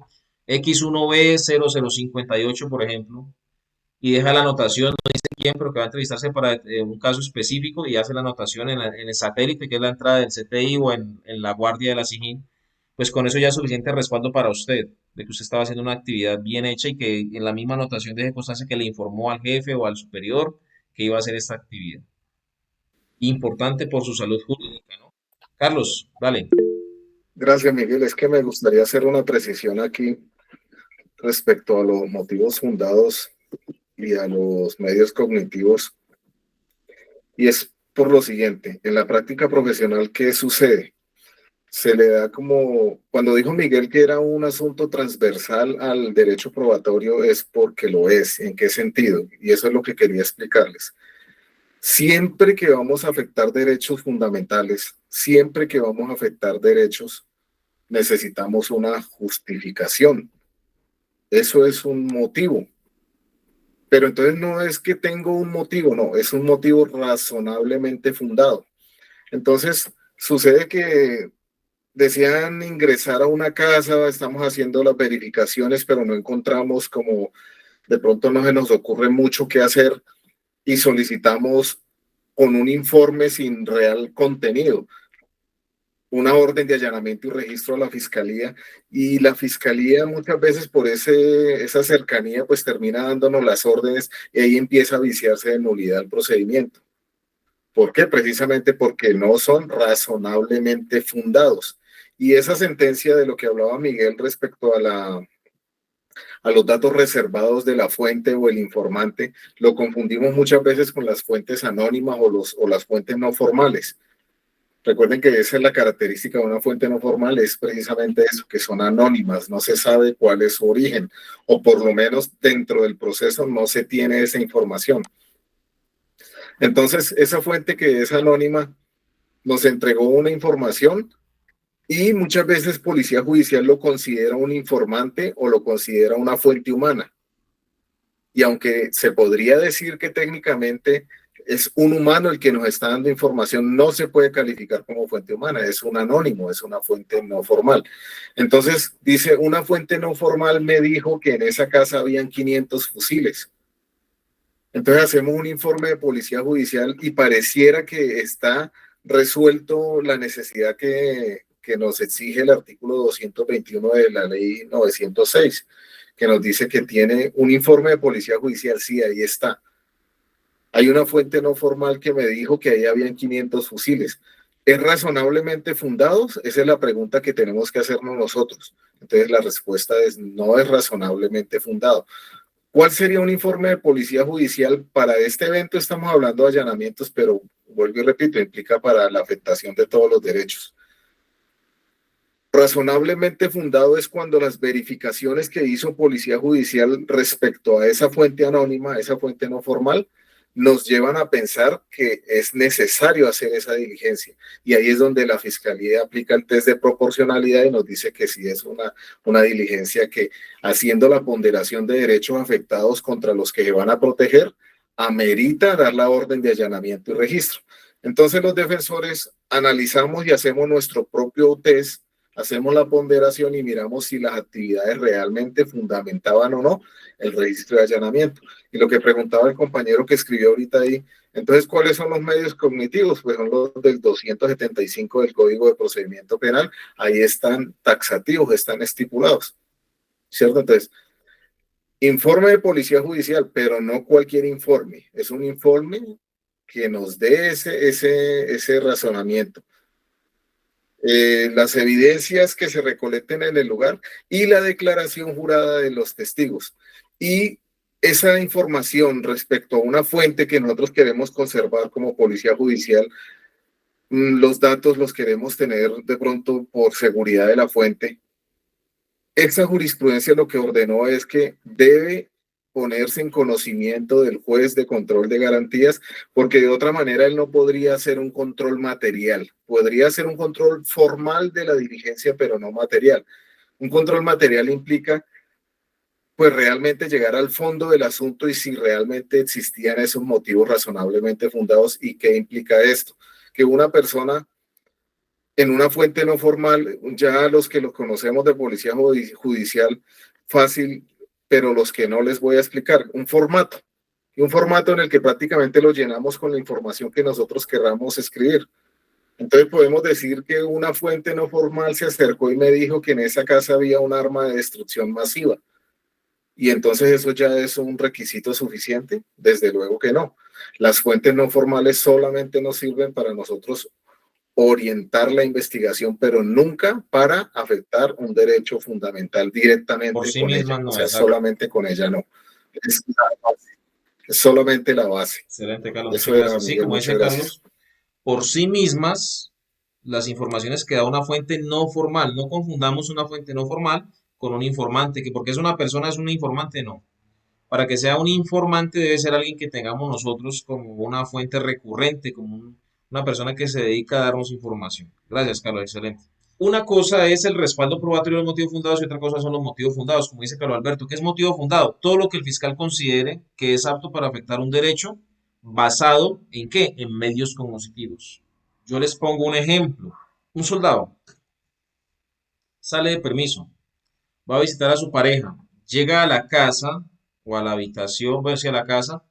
X1B0058, por ejemplo, y deja la anotación, no dice quién, pero que va a entrevistarse para un caso específico y hace la anotación en el satélite, que es la entrada del CTI o en la guardia de la SIJIN, pues con eso ya es suficiente respaldo para usted, de que usted estaba haciendo una actividad bien hecha y que en la misma anotación deje constancia que le informó al jefe o al superior que iba a hacer esta actividad. Importante por su salud jurídica, ¿no? Carlos, dale. Gracias, Miguel. Es que me gustaría hacer una precisión aquí respecto a los motivos fundados y a los medios cognitivos. Y es por lo siguiente, en la práctica profesional, ¿qué sucede? Se le da como, cuando dijo Miguel que era un asunto transversal al derecho probatorio, es porque lo es. ¿En qué sentido? Y eso es lo que quería explicarles. Siempre que vamos a afectar derechos fundamentales, siempre que vamos a afectar derechos, necesitamos una justificación. Eso es un motivo. Pero entonces no es que tengo un motivo, no, es un motivo razonablemente fundado. Entonces, sucede que decían ingresar a una casa, estamos haciendo las verificaciones, pero no encontramos como de pronto no se nos ocurre mucho qué hacer y solicitamos con un informe sin real contenido una orden de allanamiento y registro a la fiscalía, y la fiscalía muchas veces por esa cercanía pues termina dándonos las órdenes y ahí empieza a viciarse de nulidad el procedimiento. ¿Por qué? Precisamente porque no son razonablemente fundados. Y esa sentencia de lo que hablaba Miguel respecto a los datos reservados de la fuente o el informante, lo confundimos muchas veces con las fuentes anónimas o las fuentes no formales. Recuerden que esa es la característica de una fuente no formal, es precisamente eso, que son anónimas, no se sabe cuál es su origen, o por lo menos dentro del proceso no se tiene esa información. Entonces, esa fuente que es anónima nos entregó una información y muchas veces Policía Judicial lo considera un informante o lo considera una fuente humana. Y aunque se podría decir que técnicamente es un humano el que nos está dando información, no se puede calificar como fuente humana, es un anónimo, es una fuente no formal. Entonces, dice, una fuente no formal me dijo que en esa casa habían 500 fusiles. Entonces hacemos un informe de Policía Judicial y pareciera que está resuelto la necesidad que nos exige el artículo 221 de la ley 906, que nos dice que tiene un informe de Policía Judicial. Sí, ahí está. Hay una fuente no formal que me dijo que ahí habían 500 fusiles. ¿Es razonablemente fundados? Esa es la pregunta que tenemos que hacernos nosotros. Entonces la respuesta es no es razonablemente fundado. ¿Cuál sería un informe de Policía Judicial? Para este evento estamos hablando de allanamientos, pero vuelvo y repito, implica para la afectación de todos los derechos. Razonablemente fundado es cuando las verificaciones que hizo Policía Judicial respecto a esa fuente anónima, esa fuente no formal, nos llevan a pensar que es necesario hacer esa diligencia. Y ahí es donde la Fiscalía aplica el test de proporcionalidad y nos dice que sí es una diligencia que, haciendo la ponderación de derechos afectados contra los que se van a proteger, amerita dar la orden de allanamiento y registro. Entonces los defensores analizamos y hacemos nuestro propio test, hacemos la ponderación y miramos si las actividades realmente fundamentaban o no el registro de allanamiento. Y lo que preguntaba el compañero que escribió ahorita ahí, entonces, ¿cuáles son los medios cognitivos? Pues son los del 275 del Código de Procedimiento Penal. Ahí están taxativos, están estipulados, ¿cierto? Entonces, informe de Policía Judicial, pero no cualquier informe. Es un informe que nos dé ese razonamiento. Las evidencias que se recolecten en el lugar y la declaración jurada de los testigos. Y esa información respecto a una fuente que nosotros queremos conservar como Policía Judicial, los datos los queremos tener de pronto por seguridad de la fuente. Esa jurisprudencia lo que ordenó es que debe ponerse en conocimiento del juez de control de garantías, porque de otra manera él no podría hacer un control material. Podría hacer un control formal de la diligencia, pero no material. Un control material implica, pues, realmente llegar al fondo del asunto y si realmente existían esos motivos razonablemente fundados. ¿Y qué implica esto? Que una persona en una fuente no formal, ya los que los conocemos de Policía Judicial, fácil, pero los que no les voy a explicar, un formato en el que prácticamente lo llenamos con la información que nosotros querramos escribir. Entonces podemos decir que una fuente no formal se acercó y me dijo que en esa casa había un arma de destrucción masiva. Y entonces eso ya es un requisito suficiente. Desde luego que no. Las fuentes no formales solamente nos sirven para nosotros orientar la investigación, pero nunca para afectar un derecho fundamental directamente por sí con misma ella. no, O sea, exacto. solamente con ella no. Es la base. Es solamente la base. Excelente, Carlos. Eso Muchas era, gracias. Sí, Miguel, como muchas dice gracias. Carlos, por sí mismas, las informaciones que da una fuente no formal. No confundamos una fuente no formal con un informante, que porque es una persona es un informante, no. Para que sea un informante debe ser alguien que tengamos nosotros como una fuente recurrente, como una persona que se dedica a darnos información. Gracias, Carlos, excelente. Una cosa es el respaldo probatorio de los motivos fundados y otra cosa son los motivos fundados, como dice Carlos Alberto. ¿Qué es motivo fundado? Todo lo que el fiscal considere que es apto para afectar un derecho, basado en qué? En medios cognitivos. Yo les pongo un ejemplo. Un soldado sale de permiso, va a visitar a su pareja, llega a la casa o a la habitación, va hacia la casa,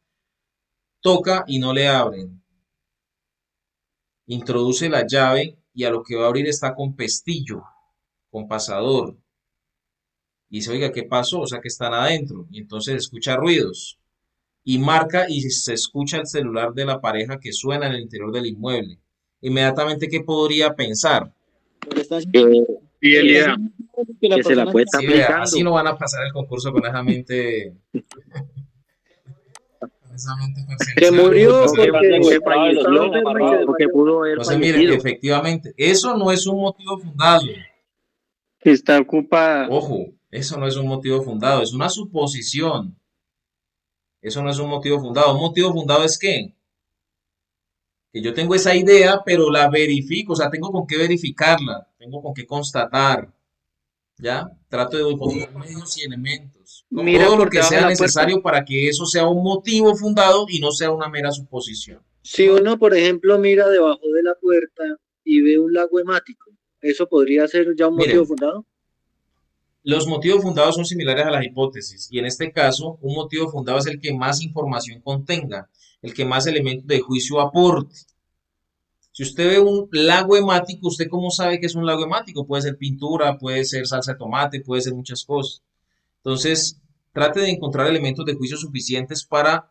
toca y no le abren. Introduce la llave y a lo que va a abrir está con pestillo, con pasador. Y dice, oiga, ¿qué pasó? O sea, que están adentro. Y entonces escucha ruidos. Y marca y se escucha el celular de la pareja que suena en el interior del inmueble. Inmediatamente, ¿qué podría pensar? Fidelidad. Que se la puede estar Sí, vea, aplicando. así no van a pasar el concurso con esa mente precisamente Que perseguición. murió Entonces, porque Estaba de los falleció lobos enfermo y amarrados. que pudo haber entonces, miren, fallecido. efectivamente, eso no es un motivo fundado. Que está ocupada. Ojo, eso no es un motivo fundado, es una suposición. Eso no es un motivo fundado. Un motivo fundado es que yo tengo esa idea, pero la verifico, o sea, tengo con qué verificarla, tengo con qué constatar, ¿ya? Trato de utilizar medios y elementos, Mira todo lo por que debajo de sea la puerta. necesario para que eso sea un motivo fundado y no sea una mera suposición. Si uno, por ejemplo, mira debajo de la puerta y ve un lago hemático, ¿eso podría ser ya un motivo Miren, fundado? los motivos fundados son similares a las hipótesis y en este caso, un motivo fundado es el que más información contenga, el que más elementos de juicio aporte. Si usted ve un lago hemático, ¿usted cómo sabe que es un lago hemático? Puede ser pintura, puede ser salsa de tomate, puede ser muchas cosas. Entonces, trate de encontrar elementos de juicio suficientes para...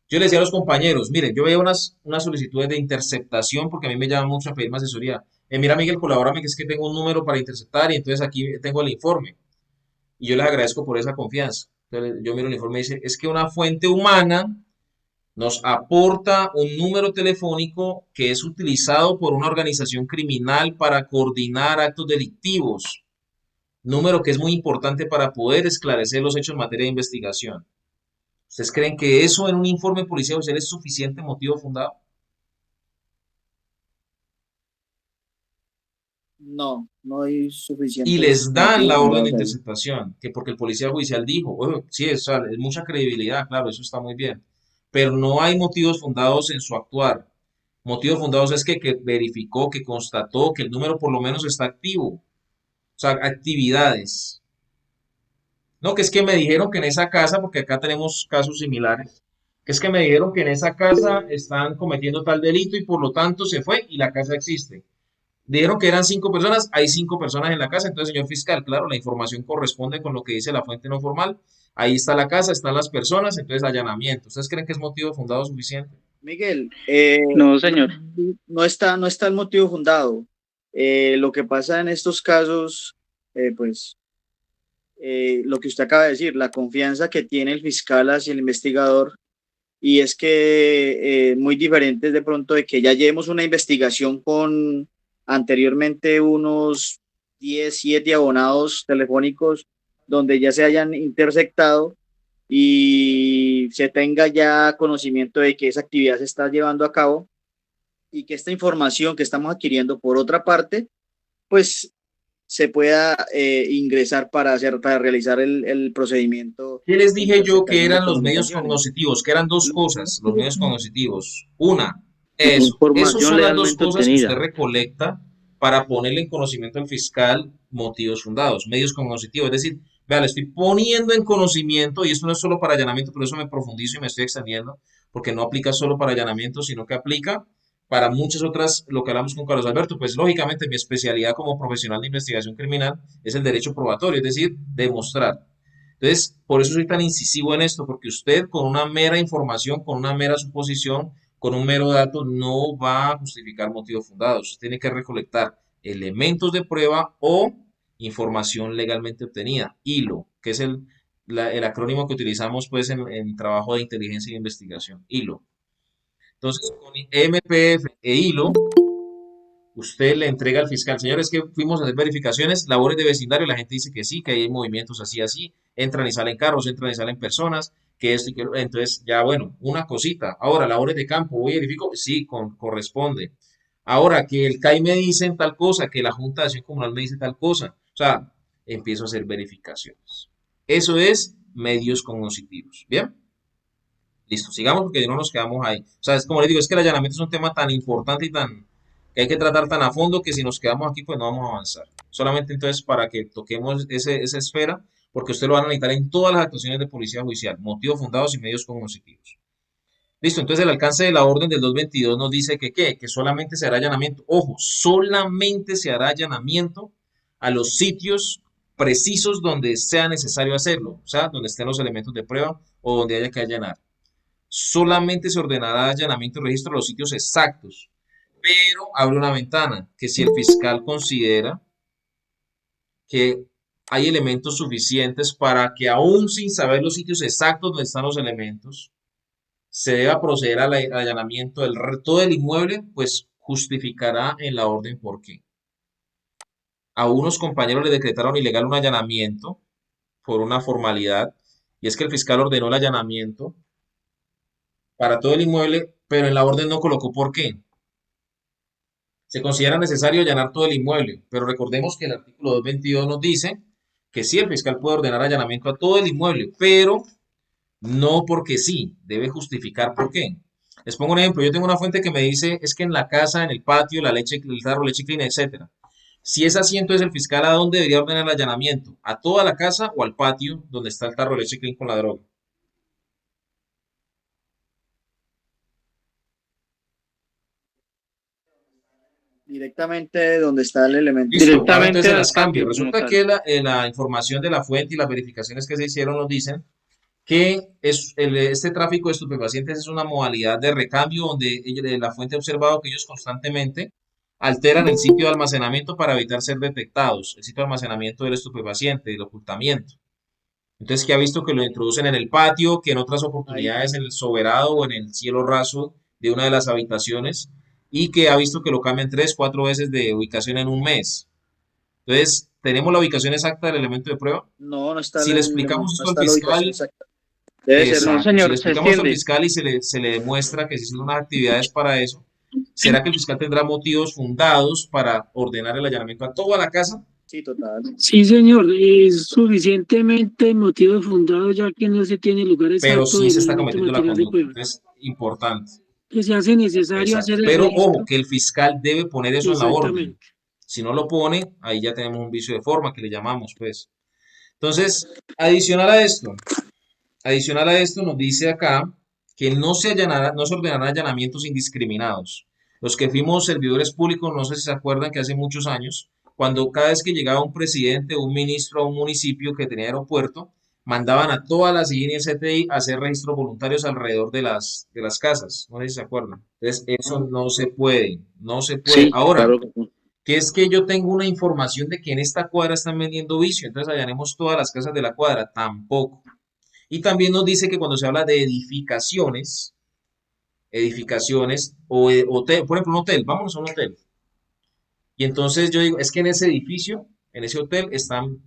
Yo le decía a los compañeros, miren, yo veía unas solicitudes de interceptación porque a mí me llama mucho a pedirme asesoría. Mira, Miguel, colabórame que es que tengo un número para interceptar y entonces aquí tengo el informe. Y yo les agradezco por esa confianza. Entonces, yo miro el informe y dice, es que una fuente humana nos aporta un número telefónico que es utilizado por una organización criminal para coordinar actos delictivos, número que es muy importante para poder esclarecer los hechos en materia de investigación. ¿Ustedes creen que eso en un informe policial oficial es suficiente motivo fundado? No, no hay Y suficientes les dan motivos la orden de fundados ahí. interceptación, que porque el policía judicial dijo, "Oye, sí, o sea, es mucha credibilidad, claro, eso está muy bien, pero no hay motivos fundados en su actuar. Motivos fundados es que verificó, que constató que el número por lo menos está activo, o sea, actividades. No, que es que me dijeron que en esa casa, porque acá tenemos casos similares, que es que me dijeron que en esa casa están cometiendo tal delito y por lo tanto se fue y la casa existe. Dijeron que eran 5 personas, hay 5 personas en la casa, entonces, señor fiscal, claro, la información corresponde con lo que dice la fuente no formal. Ahí está la casa, están las personas, entonces allanamiento. ¿Ustedes creen que es motivo fundado suficiente? Miguel, No, señor. no está el motivo fundado. Lo que pasa en estos casos, pues lo que usted acaba de decir, la confianza que tiene el fiscal hacia el investigador, y es que muy diferente es de pronto de que ya llevemos una investigación con anteriormente unos 10 7 abonados telefónicos donde ya se hayan intersectado y se tenga ya conocimiento de que esa actividad se está llevando a cabo y que esta información que estamos adquiriendo por otra parte, pues se pueda ingresar para realizar el procedimiento ¿Qué les de dije yo que interceptación de eran los medios comunicaciones. cognitivos? Que eran dos cosas, los medios cognitivos. Una, eso. Esas Información son las dos legalmente cosas que usted obtenida. recolecta para ponerle en conocimiento al fiscal motivos fundados, medios cognitivos. Es decir, vea, le estoy poniendo en conocimiento, y esto no es solo para allanamiento, por eso me profundizo y me estoy extendiendo, porque no aplica solo para allanamiento, sino que aplica para muchas otras, lo que hablamos con Carlos Alberto, pues lógicamente mi especialidad como profesional de investigación criminal es el derecho probatorio, es decir, demostrar. Entonces, por eso soy tan incisivo en esto, porque usted con una mera información, con una mera suposición, con un mero dato, no va a justificar motivos fundados. Usted tiene que recolectar elementos de prueba o información legalmente obtenida. HILO, que es el acrónimo que utilizamos pues en trabajo de inteligencia e investigación. HILO. Entonces, con MPF e HILO, usted le entrega al fiscal, señores, que fuimos a hacer verificaciones, labores de vecindario, la gente dice que sí, que hay movimientos así, así, entran y salen carros, entran y salen personas, que esto y que entonces ya bueno, una cosita. Ahora, labores de campo, voy y verifico, sí, corresponde. Ahora, que el CAI me dice tal cosa, que la Junta de Acción Comunal me dice tal cosa, o sea, empiezo a hacer verificaciones. Eso es medios cognitivos, ¿bien? Listo, sigamos porque no nos quedamos ahí. O sea, es como les digo, es que el allanamiento es un tema tan importante y tan que hay que tratar tan a fondo que si nos quedamos aquí, pues no vamos a avanzar. Solamente entonces para que toquemos esa esfera, porque usted lo va a necesitar en todas las actuaciones de policía judicial, motivos fundados y medios cognitivos. Listo, entonces el alcance de la orden del 222 nos dice que ¿qué? Que solamente se hará allanamiento. Ojo, solamente se hará allanamiento a los sitios precisos donde sea necesario hacerlo, o sea, donde estén los elementos de prueba o donde haya que allanar. Solamente se ordenará allanamiento y registro de los sitios exactos, pero abre una ventana que si el fiscal considera que hay elementos suficientes para que aún sin saber los sitios exactos donde están los elementos, se deba proceder al allanamiento del todo del inmueble, pues justificará en la orden por qué. A unos compañeros les decretaron ilegal un allanamiento por una formalidad, y es que el fiscal ordenó el allanamiento para todo el inmueble, pero en la orden no colocó por qué. Se considera necesario allanar todo el inmueble, pero recordemos que el artículo 222 nos dice que sí, el fiscal puede ordenar allanamiento a todo el inmueble, pero no porque sí, debe justificar por qué. Les pongo un ejemplo, yo tengo una fuente que me dice, es que en la casa, en el patio, la leche, el tarro, leche clean, etcétera. Si es así, entonces el fiscal ¿a dónde debería ordenar el allanamiento? ¿A toda la casa o al patio donde está el tarro de leche clean con la droga? Directamente donde está el elemento. Listo, ahora Directamente entonces se al las cambio. patio como Resulta tal. que la información de la fuente y las verificaciones que se hicieron nos dicen que este tráfico de estupefacientes es una modalidad de recambio donde la fuente ha observado que ellos constantemente alteran el sitio de almacenamiento para evitar ser detectados, el sitio de almacenamiento del estupefaciente, del ocultamiento. Entonces, que ha visto que lo introducen en el patio, que en otras Ahí, oportunidades en el soberado o en el cielo raso de una de las habitaciones, y que ha visto que lo cambian 3, 4 veces de ubicación en un mes. Entonces, ¿tenemos la ubicación exacta del elemento de prueba? no, no está Si le explicamos no esto al está la ubicación fiscal, exacta. Debe ser No, un, exacto, si le señor, se explicamos esto al extiende. fiscal y se le demuestra que se hicieron unas actividades para eso, ¿será que el fiscal tendrá motivos fundados para ordenar el allanamiento a toda la casa? sí, total. Sí, señor, es suficientemente motivo fundado ya que no se tiene lugar Pero exacto sí del se está elemento cometiendo la material de conducta. prueba. Entonces, importante. Que se hace necesario hacer Exacto. el Pero ojo, registro. que el fiscal debe poner eso en la orden. Exactamente. Si no lo pone, ahí ya tenemos un vicio de forma que le llamamos, pues. Entonces, adicional a esto nos dice acá que no se ordenarán allanamientos indiscriminados. Los que fuimos servidores públicos, no sé si se acuerdan que hace muchos años, cuando cada vez que llegaba un presidente o un ministro a un municipio que tenía aeropuerto, mandaban a todas las CIGIN y el CTI a hacer registros voluntarios alrededor de las casas. No sé si se acuerdan. Entonces, eso no se puede, no se puede. Sí, Ahora, claro que sí. que es que yo tengo una información de que en esta cuadra están vendiendo vicio, entonces allanemos todas las casas de la cuadra, tampoco. Y también nos dice que cuando se habla de edificaciones o hotel, por ejemplo, un hotel, vámonos a un hotel. Y entonces yo digo, es que en ese edificio, en ese hotel, están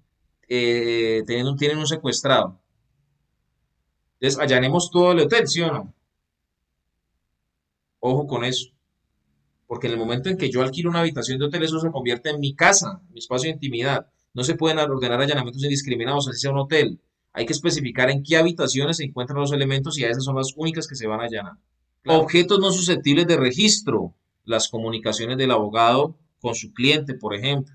tienen un secuestrado. Entonces, allanemos todo el hotel, ¿sí o no? Ojo con eso. Porque en el momento en que yo alquilo una habitación de hotel, eso se convierte en mi casa, mi espacio de intimidad. No se pueden ordenar allanamientos indiscriminados, así sea un hotel. Hay que especificar en qué habitaciones se encuentran los elementos y a esas son las únicas que se van a allanar. Claro. Objetos no susceptibles de registro, las comunicaciones del abogado con su cliente, por ejemplo.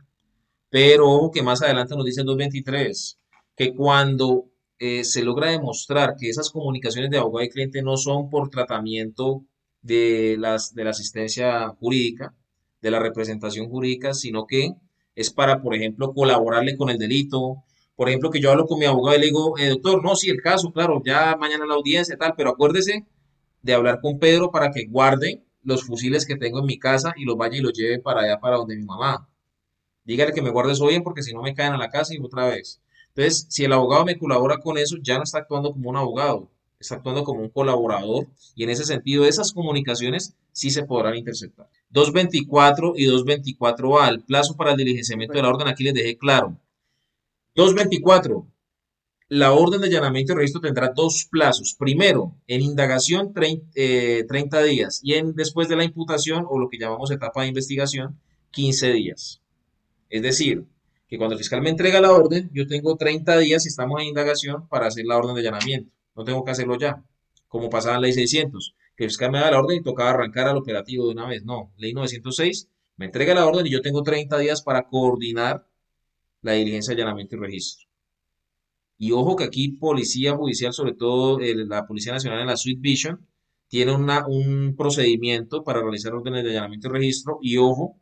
Pero ojo que más adelante nos dice el 223, que cuando se logra demostrar que esas comunicaciones de abogado y cliente no son por tratamiento de la asistencia jurídica, de la representación jurídica, sino que es para, por ejemplo, colaborarle con el delito. Por ejemplo, que yo hablo con mi abogado y le digo, doctor, no, sí, el caso, claro, ya mañana la audiencia, tal, pero acuérdese de hablar con Pedro para que guarde los fusiles que tengo en mi casa y los vaya y los lleve para allá, para donde mi mamá. Dígale que me guarde eso bien porque si no me caen a la casa y otra vez. Entonces, si el abogado me colabora con eso, ya no está actuando como un abogado, está actuando como un colaborador y en ese sentido esas comunicaciones sí se podrán interceptar. 224 y 224A, el plazo para el diligenciamiento de la orden, aquí les dejé claro. 224, la orden de allanamiento y registro tendrá dos plazos. Primero, en indagación 30 días y después de la imputación o lo que llamamos etapa de investigación, 15 días. Es decir, que cuando el fiscal me entrega la orden, yo tengo 30 días si estamos en indagación para hacer la orden de allanamiento. No tengo que hacerlo ya, como pasaba en ley 600, que el fiscal me da la orden y tocaba arrancar al operativo de una vez. No, ley 906, me entrega la orden y yo tengo 30 días para coordinar la diligencia de allanamiento y registro. Y ojo que aquí Policía Judicial, sobre todo la Policía Nacional en la Suite Vision, tiene un procedimiento para realizar órdenes de allanamiento y registro. Y ojo,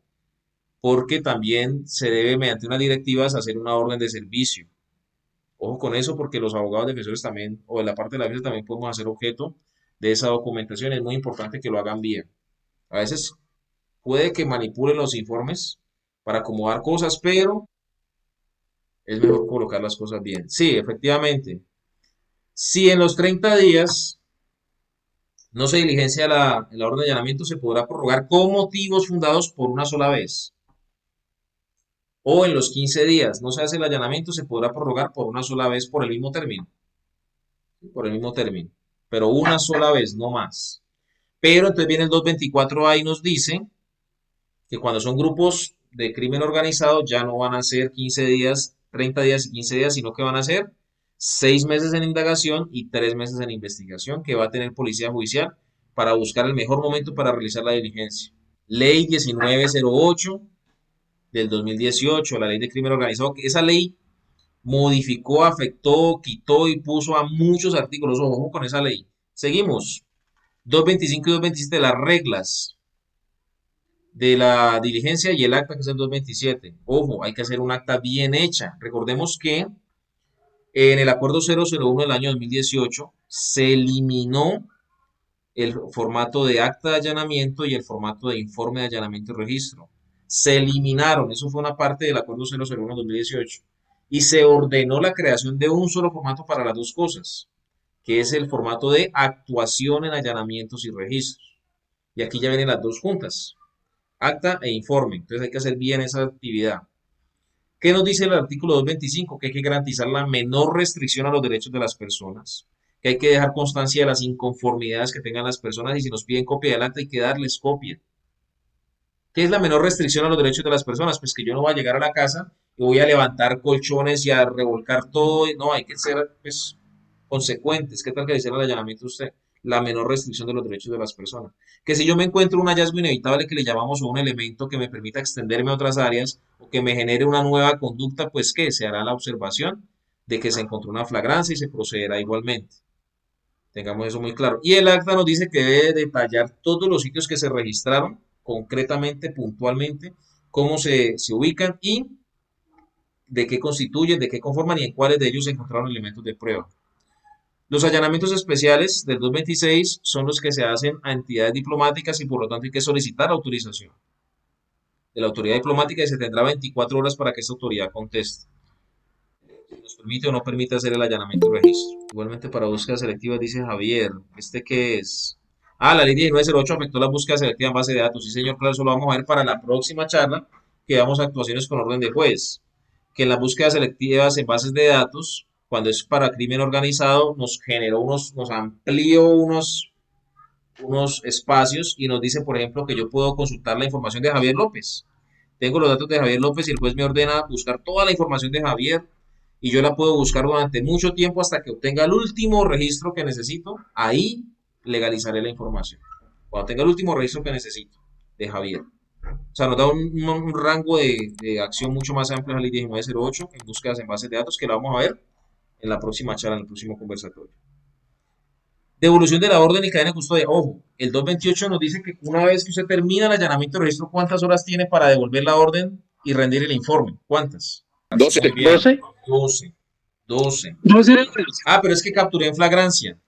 porque también se debe, mediante unas directivas, hacer una orden de servicio. Ojo con eso, porque los abogados defensores también, o de la parte de la defensa, también podemos hacer objeto de esa documentación. Es muy importante que lo hagan bien. A veces puede que manipulen los informes para acomodar cosas, pero es mejor colocar las cosas bien. Sí, efectivamente. Si en los 30 días no se diligencia la orden de allanamiento, se podrá prorrogar con motivos fundados por una sola vez. O en los 15 días, no se hace el allanamiento, se podrá prorrogar por una sola vez por el mismo término. Por el mismo término. Pero una sola vez, no más. Pero entonces viene el 224A y nos dice que cuando son grupos de crimen organizado ya no van a ser 15 días, 30 días y 15 días, sino que van a ser 6 meses en indagación y 3 meses en investigación que va a tener policía judicial para buscar el mejor momento para realizar la diligencia. Ley 1908 del 2018, la ley de crimen organizado, que esa ley modificó, afectó, quitó y puso a muchos artículos. Ojo con esa ley. Seguimos. 225 y 227, las reglas de la diligencia y el acta, que es el 227. Ojo, hay que hacer un acta bien hecha. Recordemos que en el acuerdo 001 del año 2018 se eliminó el formato de acta de allanamiento y el formato de informe de allanamiento y registro. Se eliminaron, eso fue una parte del acuerdo 001 del 2018. Y se ordenó la creación de un solo formato para las dos cosas, que es el formato de actuación en allanamientos y registros. Y aquí ya vienen las dos juntas, acta e informe. Entonces hay que hacer bien esa actividad. ¿Qué nos dice el artículo 225? Que hay que garantizar la menor restricción a los derechos de las personas, que hay que dejar constancia de las inconformidades que tengan las personas y si nos piden copia del acta hay que darles copia. ¿Qué es la menor restricción a los derechos de las personas? Pues que yo no voy a llegar a la casa y voy a levantar colchones y a revolcar todo. No, hay que ser pues, consecuentes. ¿Qué tal que dice el allanamiento usted? La menor restricción de los derechos de las personas. Que si yo me encuentro un hallazgo inevitable que le llamamos o un elemento que me permita extenderme a otras áreas o que me genere una nueva conducta, pues que se hará la observación de que se encontró una flagrancia y se procederá igualmente. Tengamos eso muy claro. Y el acta nos dice que debe detallar todos los sitios que se registraron, concretamente, puntualmente, cómo se ubican y de qué constituyen, de qué conforman y en cuáles de ellos se encontraron elementos de prueba. Los allanamientos especiales del 226 son los que se hacen a entidades diplomáticas y por lo tanto hay que solicitar autorización de la autoridad diplomática y se tendrá 24 horas para que esa autoridad conteste. Si nos permite o no permite hacer el allanamiento y registro. Igualmente para búsqueda selectiva dice Javier, ¿este qué es? La ley 1908 afectó la búsqueda selectiva en base de datos. Sí, señor, claro, eso lo vamos a ver para la próxima charla, que damos actuaciones con orden de juez. Que en las búsquedas selectivas en bases de datos, cuando es para crimen organizado, nos generó nos amplió unos espacios y nos dice, por ejemplo, que yo puedo consultar la información de Javier López. Tengo los datos de Javier López y el juez me ordena buscar toda la información de Javier y yo la puedo buscar durante mucho tiempo hasta que obtenga el último registro que necesito. Ahí legalizaré la información. Cuando tenga el último registro que necesito de Javier. O sea, nos da un rango de acción mucho más amplio a la ley 1908 en búsquedas en bases de datos que la vamos a ver en la próxima charla, en el próximo conversatorio. Devolución de la orden y cadena de custodia. Ojo, el 228 nos dice que una vez que usted termina el allanamiento de registro, ¿cuántas horas tiene para devolver la orden y rendir el informe? ¿Cuántas? 12. Muy bien. 12. 12. 12 horas. Pero es que capturé en flagrancia.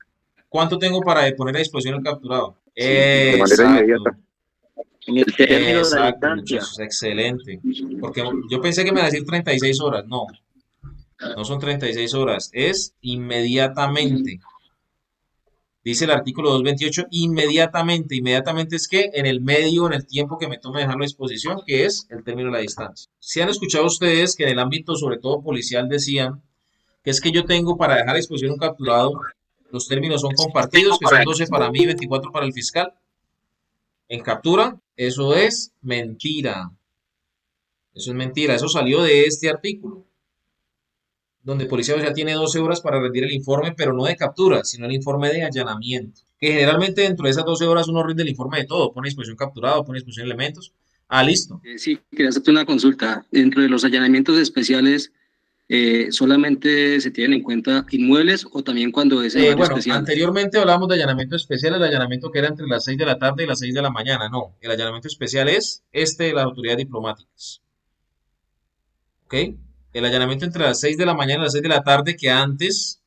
¿Cuánto tengo para poner a disposición el capturado? De manera inmediata. En el término de la Exacto, distancia. muchachos, excelente. Porque yo pensé que me iba a decir 36 horas. No, no son 36 horas, es inmediatamente. Dice el artículo 228, inmediatamente. Inmediatamente es que en el medio, en el tiempo que me tome dejarlo a disposición, que es el término de la distancia. Si han escuchado ustedes que en el ámbito, sobre todo policial, decían que es que yo tengo para dejar a disposición un capturado, los términos son compartidos, que son 12 para mí y 24 para el fiscal. En captura, eso es mentira. Eso es mentira. Eso salió de este artículo, donde Policía Judicial tiene 12 horas para rendir el informe, pero no de captura, sino el informe de allanamiento. Que generalmente dentro de esas 12 horas uno rinde el informe de todo, pone a disposición capturado, pone a disposición elementos. Listo. Sí, quería hacerte una consulta. Dentro de los allanamientos especiales, ¿solamente se tienen en cuenta inmuebles o también cuando es en horario Bueno, especial? anteriormente hablábamos de allanamiento especial, el allanamiento que era entre las 6 de la tarde y las 6 de la mañana. No, el allanamiento especial es de las autoridades diplomáticas. ¿Ok? El allanamiento entre las 6 de la mañana y las 6 de la tarde, que antes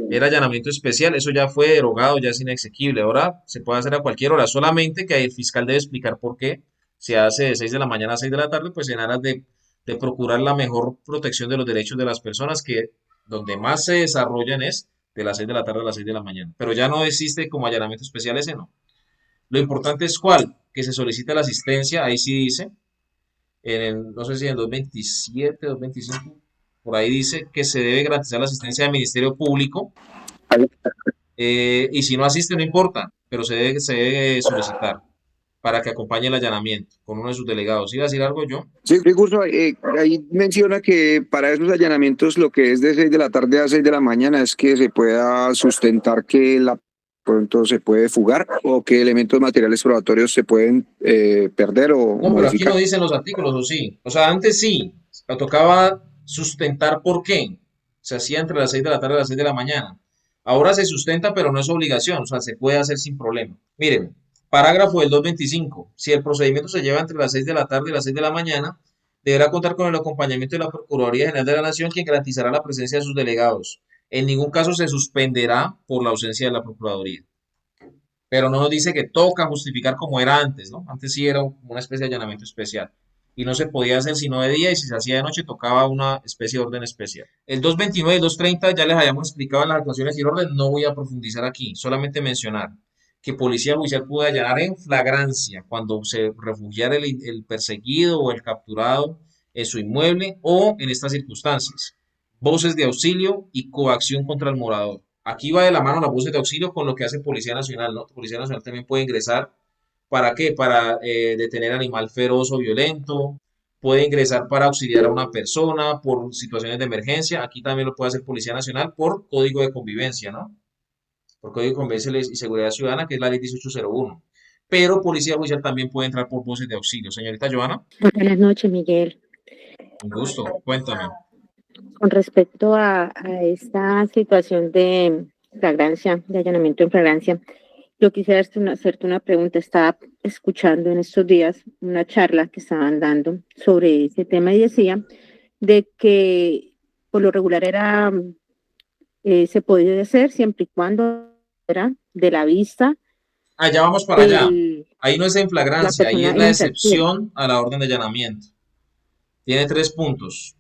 era allanamiento especial, eso ya fue derogado, ya es inexequible. Ahora se puede hacer a cualquier hora, solamente que el fiscal debe explicar por qué se hace de 6 de la mañana a 6 de la tarde, pues en aras de procurar la mejor protección de los derechos de las personas, que donde más se desarrollan es de las 6 de la tarde a las 6 de la mañana. Pero ya no existe como allanamiento especial ese, no. Lo importante es cuál, que se solicite la asistencia, ahí sí dice, no sé si en el 227, 225, por ahí dice que se debe garantizar la asistencia del Ministerio Público, y si no asiste no importa, pero se debe solicitar para que acompañe el allanamiento con uno de sus delegados. ¿Iba a decir algo yo? Sí, Curso, ahí menciona que para esos allanamientos lo que es de 6 de la tarde a 6 de la mañana es que se pueda sustentar que pronto se puede fugar o que elementos materiales probatorios se pueden perder o No, pero aquí modificar. no dicen los artículos, ¿o sí? O sea, antes sí, tocaba sustentar por qué. Se hacía entre las 6 de la tarde y las 6 de la mañana. Ahora se sustenta, pero no es obligación, o sea, se puede hacer sin problema. Miren, parágrafo del 225. Si el procedimiento se lleva entre las 6 de la tarde y las 6 de la mañana, deberá contar con el acompañamiento de la Procuraduría General de la Nación, quien garantizará la presencia de sus delegados. En ningún caso se suspenderá por la ausencia de la Procuraduría. Pero no nos dice que toca justificar como era antes, ¿no? Antes sí era una especie de allanamiento especial. Y no se podía hacer sino de día, y si se hacía de noche tocaba una especie de orden especial. El 229 y el 230 ya les habíamos explicado en las actuaciones y el orden, no voy a profundizar aquí, solamente mencionar que Policía Judicial puede allanar en flagrancia cuando se refugiara el perseguido o el capturado en su inmueble o en estas circunstancias. Voces de auxilio y coacción contra el morador. Aquí va de la mano las voces de auxilio con lo que hace Policía Nacional, ¿no? Policía Nacional también puede ingresar. ¿Para qué? Para detener animal feroz o violento. Puede ingresar para auxiliar a una persona por situaciones de emergencia. Aquí también lo puede hacer Policía Nacional por código de convivencia, ¿no? Por código de convivencia y seguridad ciudadana, que es la ley 1801. Pero Policía Judicial también puede entrar por voces de auxilio. Señorita Joana, Buenas noches, Miguel. un gusto, cuéntame. Con respecto a esta situación de flagrancia, de allanamiento en flagrancia, yo quisiera hacerte una pregunta. Estaba escuchando en estos días una charla que estaban dando sobre ese tema y decía de que por lo regular se podía hacer siempre y cuando era de la vista Allá vamos para allá. Ahí no es en la flagrancia, ahí persona es la infractiva. excepción a la orden de allanamiento. Tiene 3 puntos.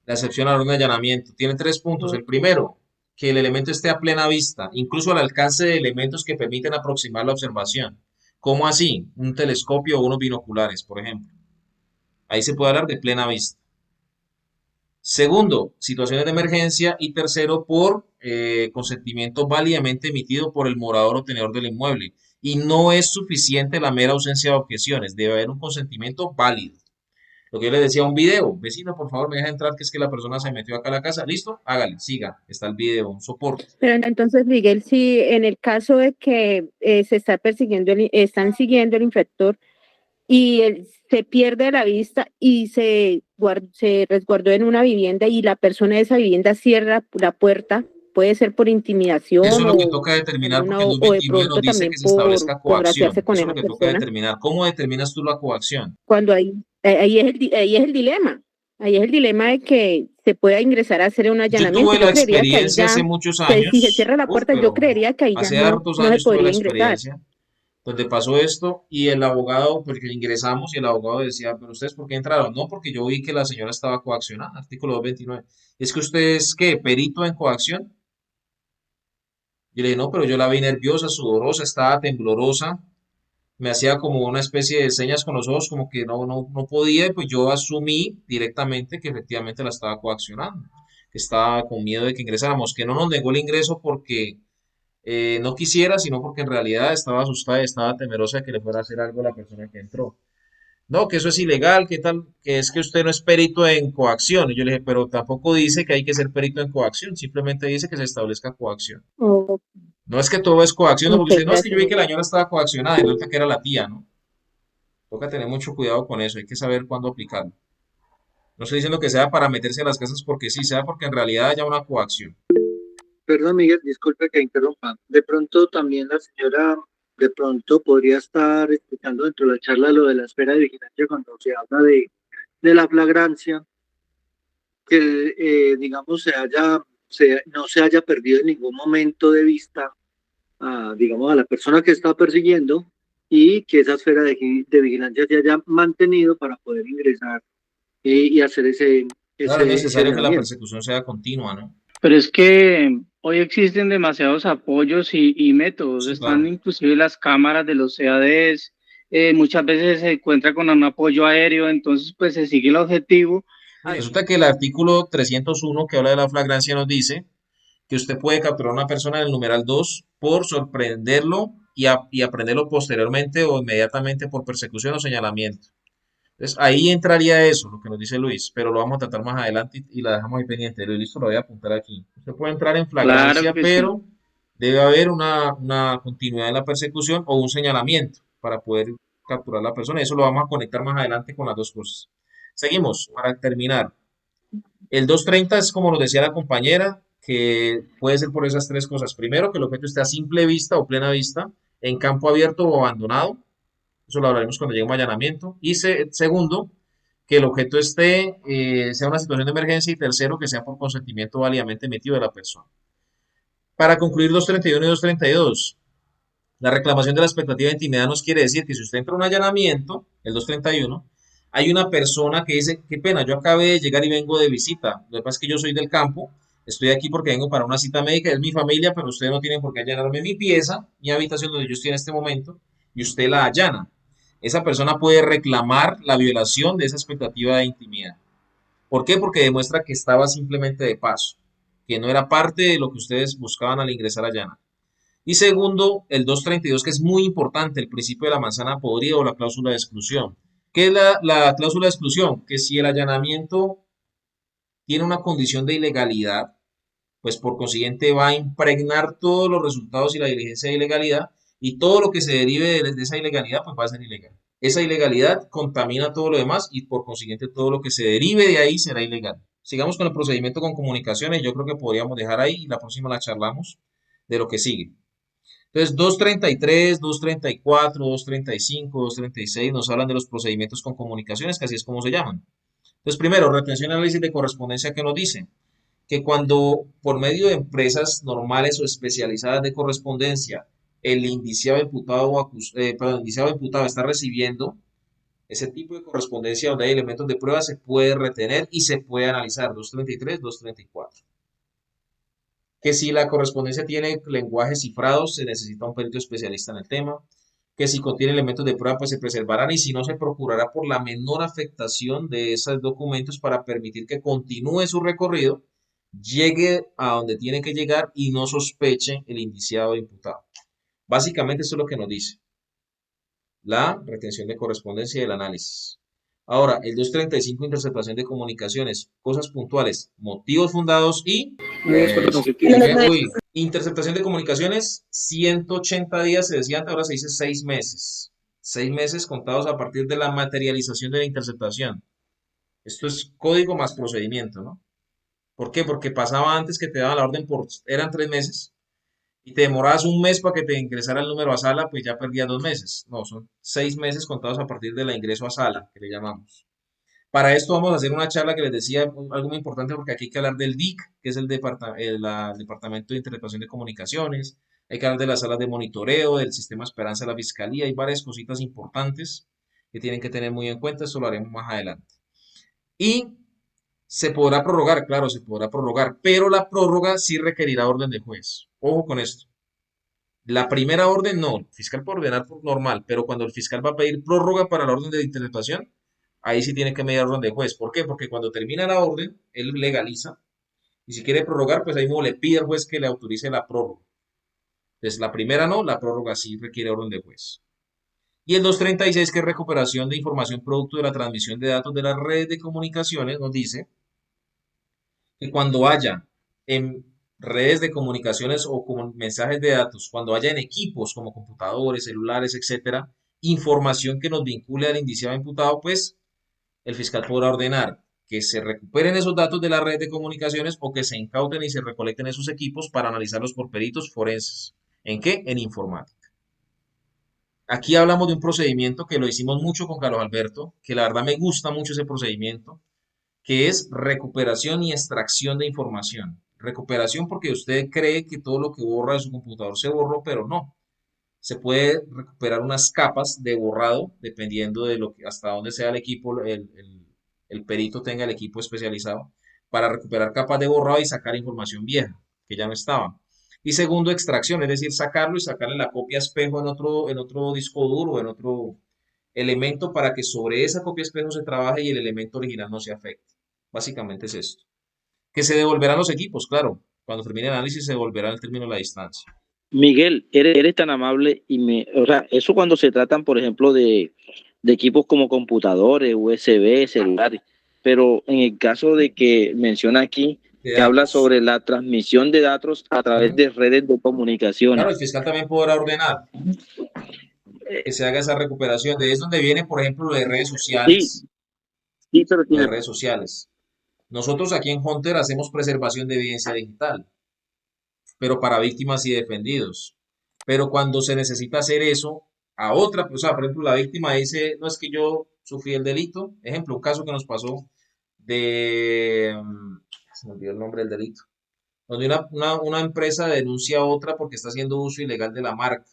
La excepción a la orden de allanamiento. Tiene 3 puntos. El primero, que el elemento esté a plena vista, incluso al alcance de elementos que permiten aproximar la observación. ¿Cómo así? Un telescopio o unos binoculares, por ejemplo. Ahí se puede hablar de plena vista. Segundo, situaciones de emergencia. Y tercero, por consentimiento válidamente emitido por el morador o tenedor del inmueble. Y no es suficiente la mera ausencia de objeciones. Debe haber un consentimiento válido. Lo que yo le decía, un video. Vecino, por favor, me deja entrar, que es que la persona se metió acá a la casa. ¿Listo? Hágale, siga. Está el video, un soporte. Pero entonces, Miguel, si en el caso de que se está persiguiendo, están siguiendo el infractor y él se pierde la vista y se resguardó en una vivienda y la persona de esa vivienda cierra la puerta, puede ser por intimidación Eso es lo que toca determinar, porque el o de 229 nos pronto dice también que se establezca por coacción. congraciarse con Eso es esa lo que toca persona. determinar. ¿Cómo determinas tú la coacción? Cuando ahí es el dilema. Ahí es el dilema de que se pueda ingresar a hacer un Yo allanamiento. tuve la Yo creería que ahí experiencia hace ya, muchos si se años, cierra la puerta, yo pero creería que ahí ya hace hartos no se años tuve la podría ingresar. experiencia donde pasó esto y el abogado, porque ingresamos y el abogado decía, pero ustedes ¿por qué entraron? No, porque yo vi que la señora estaba coaccionada, artículo 229. ¿Es que usted es qué, perito en coacción? Yo le dije, no, pero yo la vi nerviosa, sudorosa, estaba temblorosa, me hacía como una especie de señas con los ojos, como que no podía, y pues yo asumí directamente que efectivamente la estaba coaccionando, que estaba con miedo de que ingresáramos, que no nos negó el ingreso porque no quisiera, sino porque en realidad estaba asustada y estaba temerosa de que le fuera a hacer algo a la persona que entró. No, que eso es ilegal, que tal, que es que usted no es perito en coacción. Y yo le dije, pero tampoco dice que hay que ser perito en coacción, simplemente dice que se establezca coacción. Oh, No es que todo es coacción, no, ok, porque usted, no, es que yo gracias, vi que la Miguel. señora estaba coaccionada y resulta que era la tía, ¿no? Toca tener mucho cuidado con eso, hay que saber cuándo aplicarlo. No estoy diciendo que sea para meterse a las casas porque sí, sea porque en realidad haya una coacción. Perdón, Miguel, disculpe que interrumpa. De pronto también la señora, de pronto podría estar explicando dentro de la charla lo de la esfera de vigilancia cuando se habla de la flagrancia, que digamos no se haya perdido en ningún momento de vista digamos, a la persona que está persiguiendo y que esa esfera de vigilancia se haya mantenido para poder ingresar y hacer Claro, es ese necesario que la allanamiento. persecución sea continua, ¿no? Pero es que hoy existen demasiados apoyos y métodos. Sí, Están claro. inclusive las cámaras de los CADs. Muchas veces se encuentra con un apoyo aéreo, entonces pues se sigue el objetivo. Mire, resulta que el artículo 301 que habla de la flagrancia nos dice que usted puede capturar a una persona en el numeral 2 por sorprenderlo y aprenderlo posteriormente o inmediatamente por persecución o señalamiento. Entonces, ahí entraría eso, lo que nos dice Luis, pero lo vamos a tratar más adelante y la dejamos ahí pendiente. Listo, lo voy a apuntar aquí. Usted puede entrar en Claro flagrancia, que sí. pero debe haber una continuidad en la persecución o un señalamiento para poder capturar a la persona. Eso lo vamos a conectar más adelante con las dos cosas. Seguimos, para terminar. El 230 es como nos decía la compañera, que puede ser por esas tres cosas. Primero, que el objeto esté a simple vista o plena vista, en campo abierto o abandonado. Eso lo hablaremos cuando llegue un allanamiento. Y segundo, que el objeto sea una situación de emergencia. Y tercero, que sea por consentimiento válidamente emitido de la persona. Para concluir 231 y 232, la reclamación de la expectativa de intimidad nos quiere decir que si usted entra a un allanamiento, el 231, hay una persona que dice, qué pena, yo acabé de llegar y vengo de visita. Lo que pasa es que yo soy del campo, estoy aquí porque vengo para una cita médica, es mi familia, pero ustedes no tienen por qué allanarme mi pieza, mi habitación donde yo estoy en este momento, y usted la allana. Esa persona puede reclamar la violación de esa expectativa de intimidad. ¿Por qué? Porque demuestra que estaba simplemente de paso, que no era parte de lo que ustedes buscaban al ingresar a allanar. Y segundo, el 232, que es muy importante, el principio de la manzana podrida o la cláusula de exclusión. ¿Qué es la cláusula de exclusión? Que si el allanamiento tiene una condición de ilegalidad, pues por consiguiente va a impregnar todos los resultados y la diligencia de ilegalidad y todo lo que se derive de esa ilegalidad, pues va a ser ilegal. Esa ilegalidad contamina todo lo demás y por consiguiente todo lo que se derive de ahí será ilegal. Sigamos con el procedimiento con comunicaciones. Yo creo que podríamos dejar ahí y la próxima la charlamos de lo que sigue. Entonces, 233, 234, 235, 236 nos hablan de los procedimientos con comunicaciones, que así es como se llaman. Entonces, primero, retención y análisis de correspondencia que nos dice que cuando por medio de empresas normales o especializadas de correspondencia el indiciado imputado el indiciado imputado está recibiendo ese tipo de correspondencia donde hay elementos de prueba, se puede retener y se puede analizar. 233, 234. Que si la correspondencia tiene lenguajes cifrados, se necesita un perito especialista en el tema, que si contiene elementos de prueba, pues se preservarán y si no, se procurará por la menor afectación de esos documentos para permitir que continúe su recorrido, llegue a donde tiene que llegar y no sospeche el indiciado o imputado. Básicamente eso es lo que nos dice la retención de correspondencia y el análisis. Ahora, el 235, interceptación de comunicaciones, cosas puntuales, motivos fundados y interceptación de comunicaciones, 180 días se decía antes, ahora se dice 6 meses. 6 meses contados a partir de la materialización de la interceptación. Esto es código más procedimiento, ¿no? ¿Por qué? Porque pasaba antes que te daban la orden eran 3 meses y te demorabas un mes para que te ingresara el número a sala, pues ya perdías 2 meses. No, son 6 meses contados a partir del ingreso a sala, que le llamamos. Para esto vamos a hacer una charla que les decía algo muy importante porque aquí hay que hablar del DIC, que es el Departamento de Interpretación de Comunicaciones, hay que hablar de las salas de monitoreo, del sistema Esperanza de la Fiscalía, hay varias cositas importantes que tienen que tener muy en cuenta, eso lo haremos más adelante. Y se podrá prorrogar, claro, se podrá prorrogar, pero la prórroga sí requerirá orden de juez. Ojo con esto. La primera orden no, el fiscal puede ordenar por normal, pero cuando el fiscal va a pedir prórroga para la orden de interpretación, ahí sí tiene que medir orden de juez. ¿Por qué? Porque cuando termina la orden, él legaliza, y si quiere prorrogar, pues ahí mismo le pide al juez que le autorice la prórroga. Entonces, la primera no, la prórroga sí requiere orden de juez. Y el 236, que es recuperación de información producto de la transmisión de datos de las redes de comunicaciones, nos dice que cuando haya en redes de comunicaciones o como mensajes de datos, cuando haya en equipos como computadores, celulares, etcétera, información que nos vincule al indiciado imputado, pues el fiscal podrá ordenar que se recuperen esos datos de la red de comunicaciones o que se incauten y se recolecten esos equipos para analizarlos por peritos forenses. ¿En qué? En informática. Aquí hablamos de un procedimiento que lo hicimos mucho con Carlos Alberto, que la verdad me gusta mucho ese procedimiento, que es recuperación y extracción de información. Recuperación porque usted cree que todo lo que borra de su computador se borró, pero no. Se puede recuperar unas capas de borrado, dependiendo de hasta dónde sea el equipo, el perito tenga el equipo especializado, para recuperar capas de borrado y sacar información vieja. que ya no estaban. Y segundo, extracción, es decir, sacarlo y sacarle la copia espejo en otro disco duro, en otro elemento para que sobre esa copia espejo se trabaje y el elemento original no se afecte. Básicamente es esto. Que se devolverán los equipos, claro. Cuando termine el análisis se devolverá el término de la distancia. Miguel, eres tan amable o sea, eso cuando se tratan, por ejemplo, de equipos como computadores, USB, celulares, pero en el caso de que menciona aquí De que habla datos. sobre la transmisión de datos a través de redes de comunicaciones. Claro, el fiscal también podrá ordenar que se haga esa recuperación. De ahí es donde viene, por ejemplo, lo de redes Sí, sociales. sí, pero Lo de tiene, redes sociales. Nosotros aquí en Hunter hacemos preservación de evidencia digital, pero para víctimas y defendidos. Pero cuando se necesita hacer eso a otra persona, por ejemplo, la víctima dice, no es que yo sufrí el delito, ejemplo, un caso que nos pasó se me olvidó el nombre del delito, donde una empresa denuncia a otra porque está haciendo uso ilegal de la marca.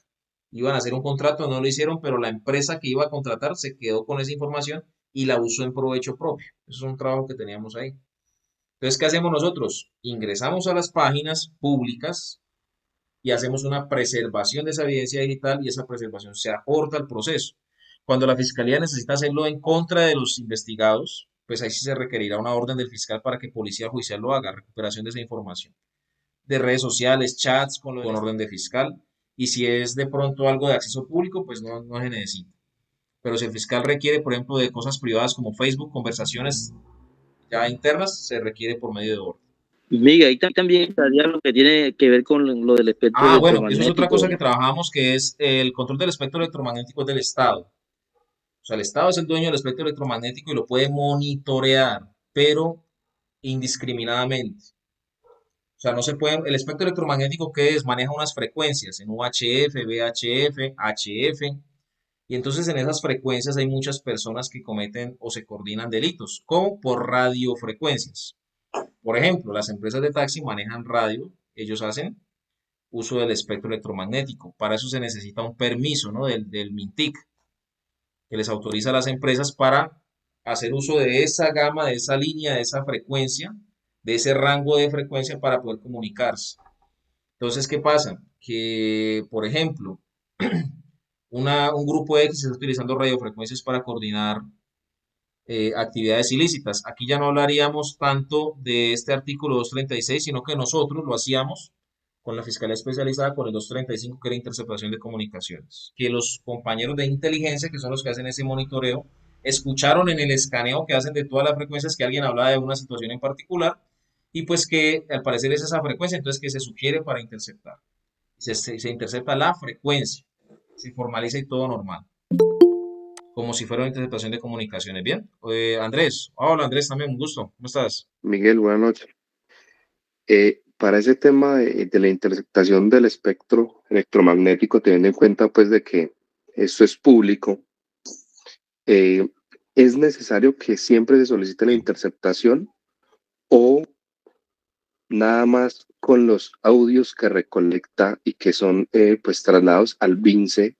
Iban a hacer un contrato, no lo hicieron, pero la empresa que iba a contratar se quedó con esa información y la usó en provecho propio. Eso es un trabajo que teníamos ahí. Entonces, ¿qué hacemos nosotros? Ingresamos a las páginas públicas y hacemos una preservación de esa evidencia digital y esa preservación se aporta al proceso. Cuando la fiscalía necesita hacerlo en contra de los investigados, pues ahí sí se requerirá una orden del fiscal para que policía judicial lo haga, recuperación de esa información. De redes sociales, chats con orden de fiscal. Y si es de pronto algo de acceso público, pues no se necesita. Pero si el fiscal requiere, por ejemplo, de cosas privadas como Facebook, conversaciones ya internas, se requiere por medio de orden. Miguel, ahí también estaría lo que tiene que ver con lo del espectro Ah, bueno, eso es otra cosa electromagnético. que trabajamos, que es el control del espectro electromagnético es del Estado. O sea, el Estado es el dueño del espectro electromagnético y lo puede monitorear, pero indiscriminadamente. O sea, no se puede, el espectro electromagnético que es, maneja unas frecuencias en UHF, VHF, HF, y entonces en esas frecuencias hay muchas personas que cometen o se coordinan delitos, como por radiofrecuencias. Por ejemplo, las empresas de taxi manejan radio, ellos hacen uso del espectro electromagnético. Para eso se necesita un permiso, ¿no? del MINTIC, que les autoriza a las empresas para hacer uso de esa gama, de esa línea, de esa frecuencia, de ese rango de frecuencia para poder comunicarse. Entonces, ¿qué pasa? Que, por ejemplo, un grupo X está utilizando radiofrecuencias para coordinar actividades ilícitas. Aquí ya no hablaríamos tanto de este artículo 236, sino que nosotros lo hacíamos con la Fiscalía Especializada con el 235, que era interceptación de comunicaciones. Que los compañeros de inteligencia, que son los que hacen ese monitoreo, escucharon en el escaneo que hacen de todas las frecuencias que alguien hablaba de una situación en particular y pues que al parecer es esa frecuencia, entonces que se sugiere para interceptar. Se intercepta la frecuencia, se formaliza y todo normal, como si fuera una interceptación de comunicaciones. Bien, Andrés, hola Andrés, también un gusto, ¿cómo estás? Miguel, buenas noches. Para ese tema de la interceptación del espectro electromagnético, teniendo en cuenta pues de que esto es público, ¿es necesario que siempre se solicite la interceptación o nada más con los audios que recolecta y que son pues trasladados al BINCE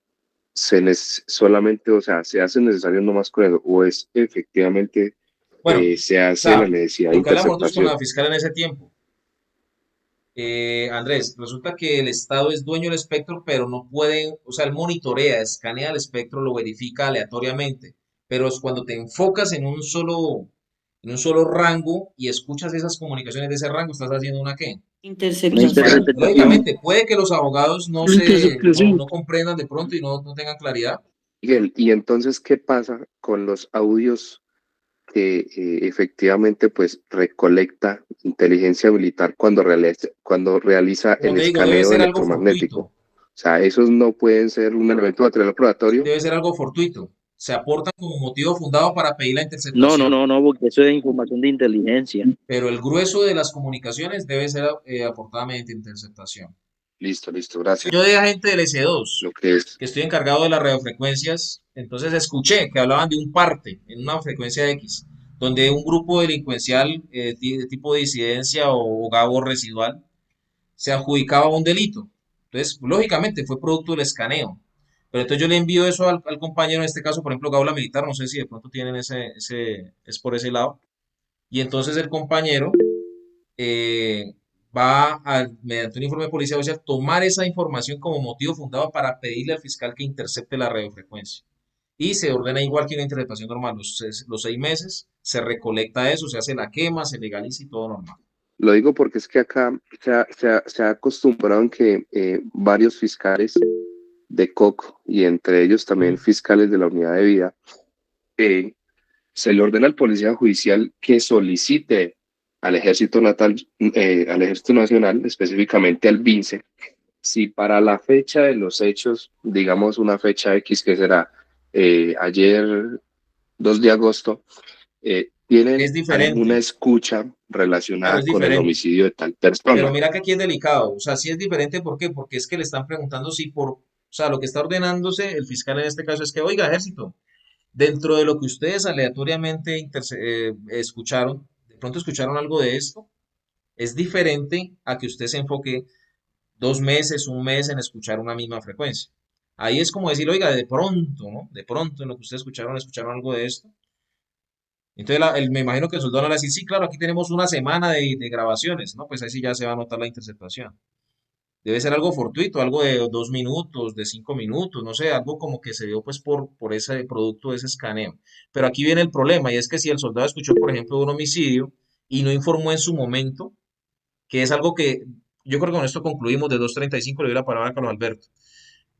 solamente, o sea, se hace necesario nomás con eso, o es efectivamente Bueno, se o hace la sea, necesidad de lo que hablamos nosotros con interceptación? la fiscal en ese tiempo. Andrés, resulta que el Estado es dueño del espectro, pero no pueden, o sea, él monitorea, escanea el espectro, lo verifica aleatoriamente, pero es cuando te enfocas en un solo rango y escuchas esas comunicaciones de ese rango, estás haciendo una ¿qué? Una Interceptación. interceptación. Lógicamente, puede que los abogados no comprendan de pronto y no tengan claridad. Miguel, y entonces, ¿qué pasa con los audios que efectivamente pues recolecta inteligencia militar cuando realiza Como el te digo, debe escaneo ser algo fortuito, electromagnético? O sea, esos no pueden ser un elemento material sí, probatorio. debe ser algo fortuito. Se aportan como motivo fundado para pedir la No, interceptación. porque eso es información de inteligencia. Pero el grueso de las comunicaciones debe ser aportada mediante interceptación. Listo, gracias. Yo de agente del S2, Lo que es, que estoy encargado de las radiofrecuencias, entonces escuché que hablaban de un parte en una frecuencia X, donde un grupo delincuencial de tipo de disidencia o gabo residual se adjudicaba un delito. Entonces, lógicamente, fue producto del escaneo. Pero entonces yo le envío eso al compañero, en este caso, por ejemplo, Gaula Militar, no sé si de pronto tienen es por ese lado. Y entonces el compañero va a, mediante un informe de policía judicial, tomar esa información como motivo fundado para pedirle al fiscal que intercepte la radiofrecuencia. Y se ordena igual que una interceptación normal. Los 6 meses se recolecta eso, se hace la quema, se legaliza y todo normal. Lo digo porque es que acá se ha acostumbrado en que varios fiscales de COC y entre ellos también fiscales de la unidad de vida, se le ordena al policía judicial que solicite al Ejército al Ejército Nacional, específicamente al BINCE, si para la fecha de los hechos, digamos una fecha X que será ayer 2 de agosto, tienen Es alguna diferente, escucha claro, relacionada es con el diferente. homicidio de tal Pero persona. mira que aquí es delicado, o sea, sí es diferente, ¿por qué? Porque es que le están preguntando si o sea, lo que está ordenándose el fiscal en este caso es que, oiga, ejército, dentro de lo que ustedes aleatoriamente escucharon, de pronto escucharon algo de esto, es diferente a que usted se enfoque 2 meses, un mes en escuchar una misma frecuencia. Ahí es como decir, oiga, de pronto, ¿no? De pronto en lo que ustedes escucharon algo de esto. Entonces me imagino que el soldado le va a decir, sí, claro, aquí tenemos una semana de grabaciones, ¿no? Pues ahí sí ya se va a notar la interceptación. Debe ser algo fortuito, algo de 2 minutos, de 5 minutos, no sé, algo como que se dio pues por ese producto de ese escaneo. Pero aquí viene el problema, y es que si el soldado escuchó, por ejemplo, un homicidio y no informó en su momento, que es algo que yo creo que con esto concluimos de 235, le doy la palabra a Carlos Alberto.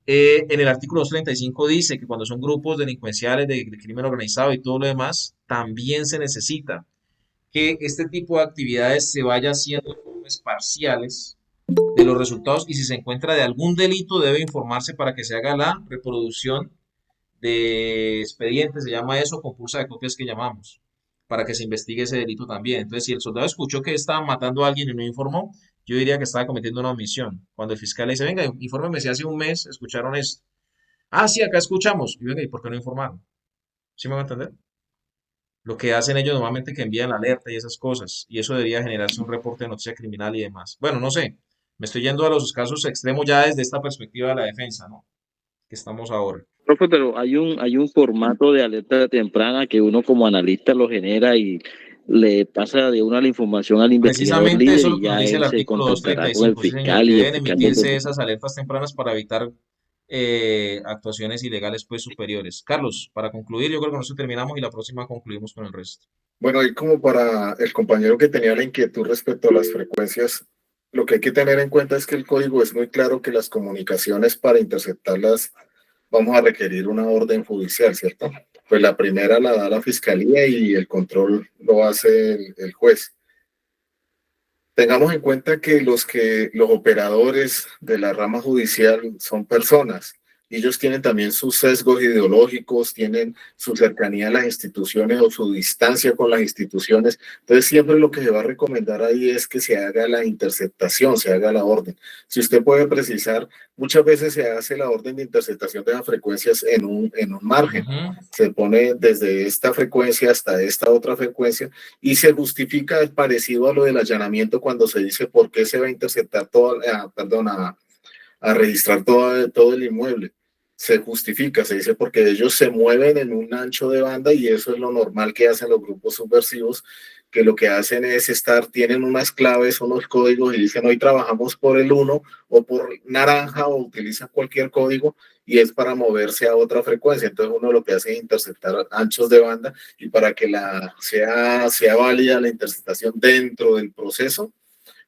En el artículo 235 dice que cuando son grupos delincuenciales de crimen organizado y todo lo demás, también se necesita que este tipo de actividades se vaya haciendo informes parciales de los resultados y si se encuentra de algún delito debe informarse para que se haga la reproducción de expedientes, se llama eso, compulsa de copias que llamamos, para que se investigue ese delito también. Entonces, si el soldado escuchó que estaba matando a alguien y no informó, yo diría que estaba cometiendo una omisión. Cuando el fiscal le dice, venga, infórmeme si hace un mes escucharon esto. Ah, sí, acá escuchamos. Y venga, ¿y por qué no informaron? ¿Sí me van a entender? Lo que hacen ellos normalmente que envían la alerta y esas cosas, y eso debería generarse un reporte de noticia criminal y demás. Bueno, no sé, me estoy yendo a los casos extremos ya desde esta perspectiva de la defensa, ¿no? Que estamos ahora. Profe, pero hay un formato de alerta temprana que uno como analista lo genera y le pasa de una la información al investigador Precisamente líder eso es lo y que nos ya dice el él se artículo contactará con el 235, sí señor, fiscal que y deben explicando el emitirse delito. esas alertas tempranas para evitar actuaciones ilegales pues superiores. Carlos, para concluir, yo creo que nosotros terminamos y la próxima concluimos con el resto. Bueno, y como para el compañero que tenía la inquietud respecto a las frecuencias, lo que hay que tener en cuenta es que el código es muy claro que las comunicaciones para interceptarlas vamos a requerir una orden judicial, ¿cierto? Pues la primera la da la fiscalía y el control lo hace el juez. Tengamos en cuenta que los operadores de la rama judicial son personas. Y ellos tienen también sus sesgos ideológicos, tienen su cercanía a las instituciones o su distancia con las instituciones. Entonces, siempre lo que se va a recomendar ahí es que se haga la interceptación, se haga la orden. Si usted puede precisar, muchas veces se hace la orden de interceptación de las frecuencias en un margen. Se pone desde esta frecuencia hasta esta otra frecuencia y se justifica parecido a lo del allanamiento cuando se dice por qué se va a interceptar a registrar todo el inmueble. Se justifica, se dice porque ellos se mueven en un ancho de banda y eso es lo normal que hacen los grupos subversivos, que lo que hacen es tienen unas claves, unos códigos y dicen hoy trabajamos por el 1 o por naranja o utilizan cualquier código y es para moverse a otra frecuencia. Entonces uno lo que hace es interceptar anchos de banda y para que sea válida la interceptación dentro del proceso,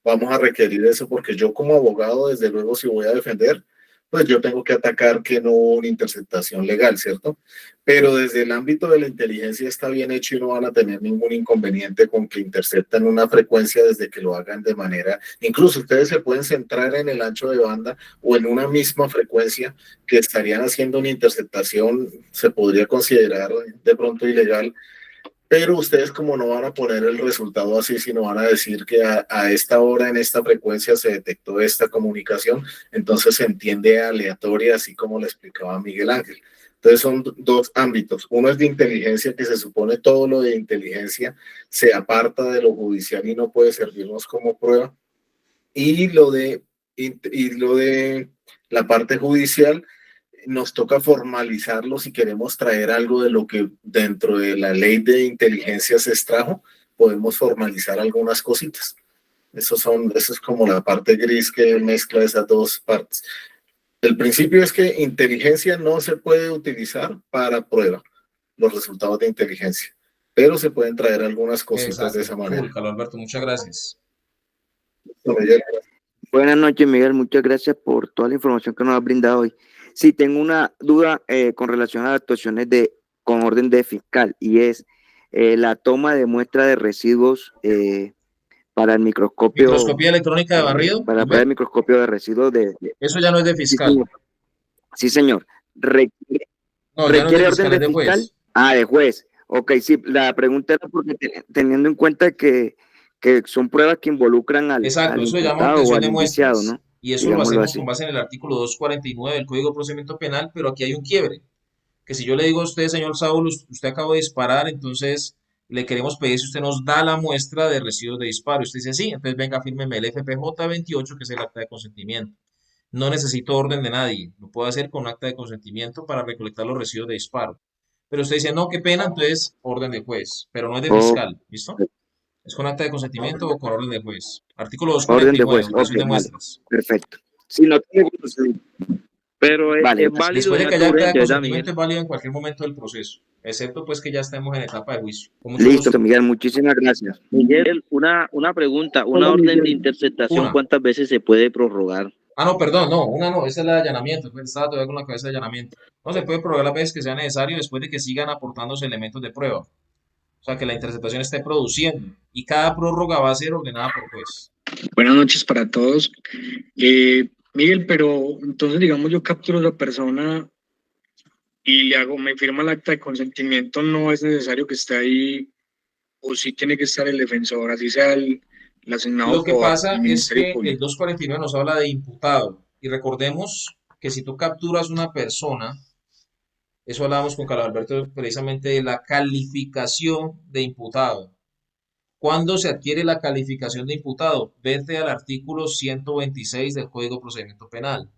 vamos a requerir eso porque yo como abogado, desde luego, si voy a defender, pues yo tengo que atacar que no hubo una interceptación legal, ¿cierto? Pero desde el ámbito de la inteligencia está bien hecho y no van a tener ningún inconveniente con que intercepten una frecuencia desde que lo hagan de manera, incluso ustedes se pueden centrar en el ancho de banda o en una misma frecuencia que estarían haciendo una interceptación, se podría considerar de pronto ilegal, pero ustedes como no van a poner el resultado así, sino van a decir que a esta hora, en esta frecuencia, se detectó esta comunicación, entonces se entiende aleatoria, así como le explicaba Miguel Ángel. Entonces son dos ámbitos. Uno es de inteligencia, que se supone todo lo de inteligencia se aparta de lo judicial y no puede servirnos como prueba. Y lo de la parte judicial nos toca formalizarlo si queremos traer algo de lo que dentro de la ley de inteligencia se extrajo, podemos formalizar algunas cositas. Eso es como la parte gris que mezcla esas dos partes. El principio es que inteligencia no se puede utilizar para prueba, los resultados de inteligencia, pero se pueden traer algunas cositas de Exacto. esa manera. Cool, Carlos Alberto, muchas gracias. Buenas noches, Miguel. Muchas gracias por toda la información que nos has brindado hoy. Sí, tengo una duda con relación a las actuaciones con orden de fiscal, y es la toma de muestra de residuos para el microscopio. ¿Microscopía electrónica de barrido? Para el microscopio de residuos Eso ya no es de fiscal. Sí, señor. ¿Requiere orden de fiscal? De juez. Ok, sí, la pregunta era porque teniendo en cuenta que son pruebas que involucran al Exacto, eso se llama imputado o obtención al de indiciado, muestras. ¿no? Y eso lo hacemos con base en el artículo 249 del Código de Procedimiento Penal, pero aquí hay un quiebre. Que si yo le digo a usted, señor Saúl, usted acaba de disparar, entonces le queremos pedir si usted nos da la muestra de residuos de disparo. Usted dice sí, entonces venga, fírmeme el FPJ 28, que es el acta de consentimiento. No necesito orden de nadie, lo puedo hacer con un acta de consentimiento para recolectar los residuos de disparo. Pero usted dice, no, qué pena, entonces orden de juez, pero no es de fiscal, ¿listo? Es con acta de consentimiento o con orden de juez. Artículo 249, obtención de muestras. Perfecto. Si no tiene... Pero es válido. Después de que haya acta de consentimiento, es válido en cualquier momento del proceso, excepto pues que ya estemos en etapa de juicio. Listo, Miguel, muchísimas gracias. Miguel, una pregunta, una orden de interceptación, ¿cuántas veces se puede prorrogar? No, perdón, no, esa es la de allanamiento, estaba todavía con la cabeza de allanamiento. No se puede prorrogar las veces que sea necesario después de que sigan aportándose elementos de prueba. O sea, que la interceptación esté produciendo y cada prórroga va a ser ordenada por juez. Buenas noches para todos. Miguel, pero entonces digamos yo capturo a la persona y me firma el acta de consentimiento, no es necesario que esté ahí o sí tiene que estar el defensor, así sea el asignado. Lo que pasa es que el 249 nos habla de imputado y recordemos que si tú capturas una persona, eso hablábamos con Carlos Alberto precisamente de la calificación de imputado. ¿Cuándo se adquiere la calificación de imputado? Vete al artículo 126 del Código de Procedimiento Penal.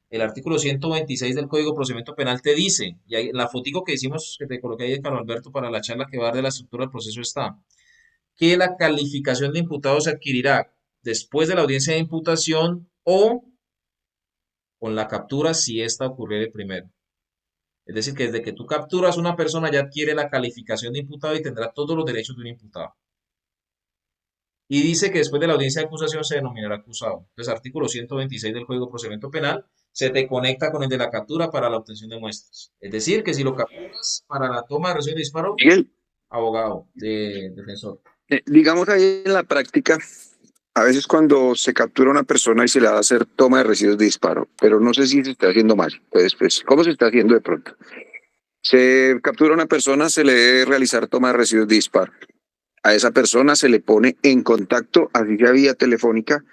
El artículo 126 del Código de Procedimiento Penal te dice, y ahí, en la fotico que hicimos, que te coloqué ahí de Carlos Alberto para la charla que va a dar de la estructura del proceso está, que la calificación de imputado se adquirirá después de la audiencia de imputación o con la captura si ésta ocurriera primero. Es decir, que desde que tú capturas una persona ya adquiere la calificación de imputado y tendrá todos los derechos de un imputado. Y dice que después de la audiencia de acusación se denominará acusado. Entonces, artículo 126 del Código de Procedimiento Penal se te conecta con el de la captura para la obtención de muestras. Es decir, que si lo capturas para la toma de residuos de disparo, abogado, defensor. Digamos ahí en la práctica, a veces cuando se captura a una persona y se le va a hacer toma de residuos de disparo, pero no sé si se está haciendo mal. Pues, ¿cómo se está haciendo de pronto? Se captura a una persona, se le debe realizar toma de residuos de disparo. A esa persona se le pone en contacto, así sea vía telefónica,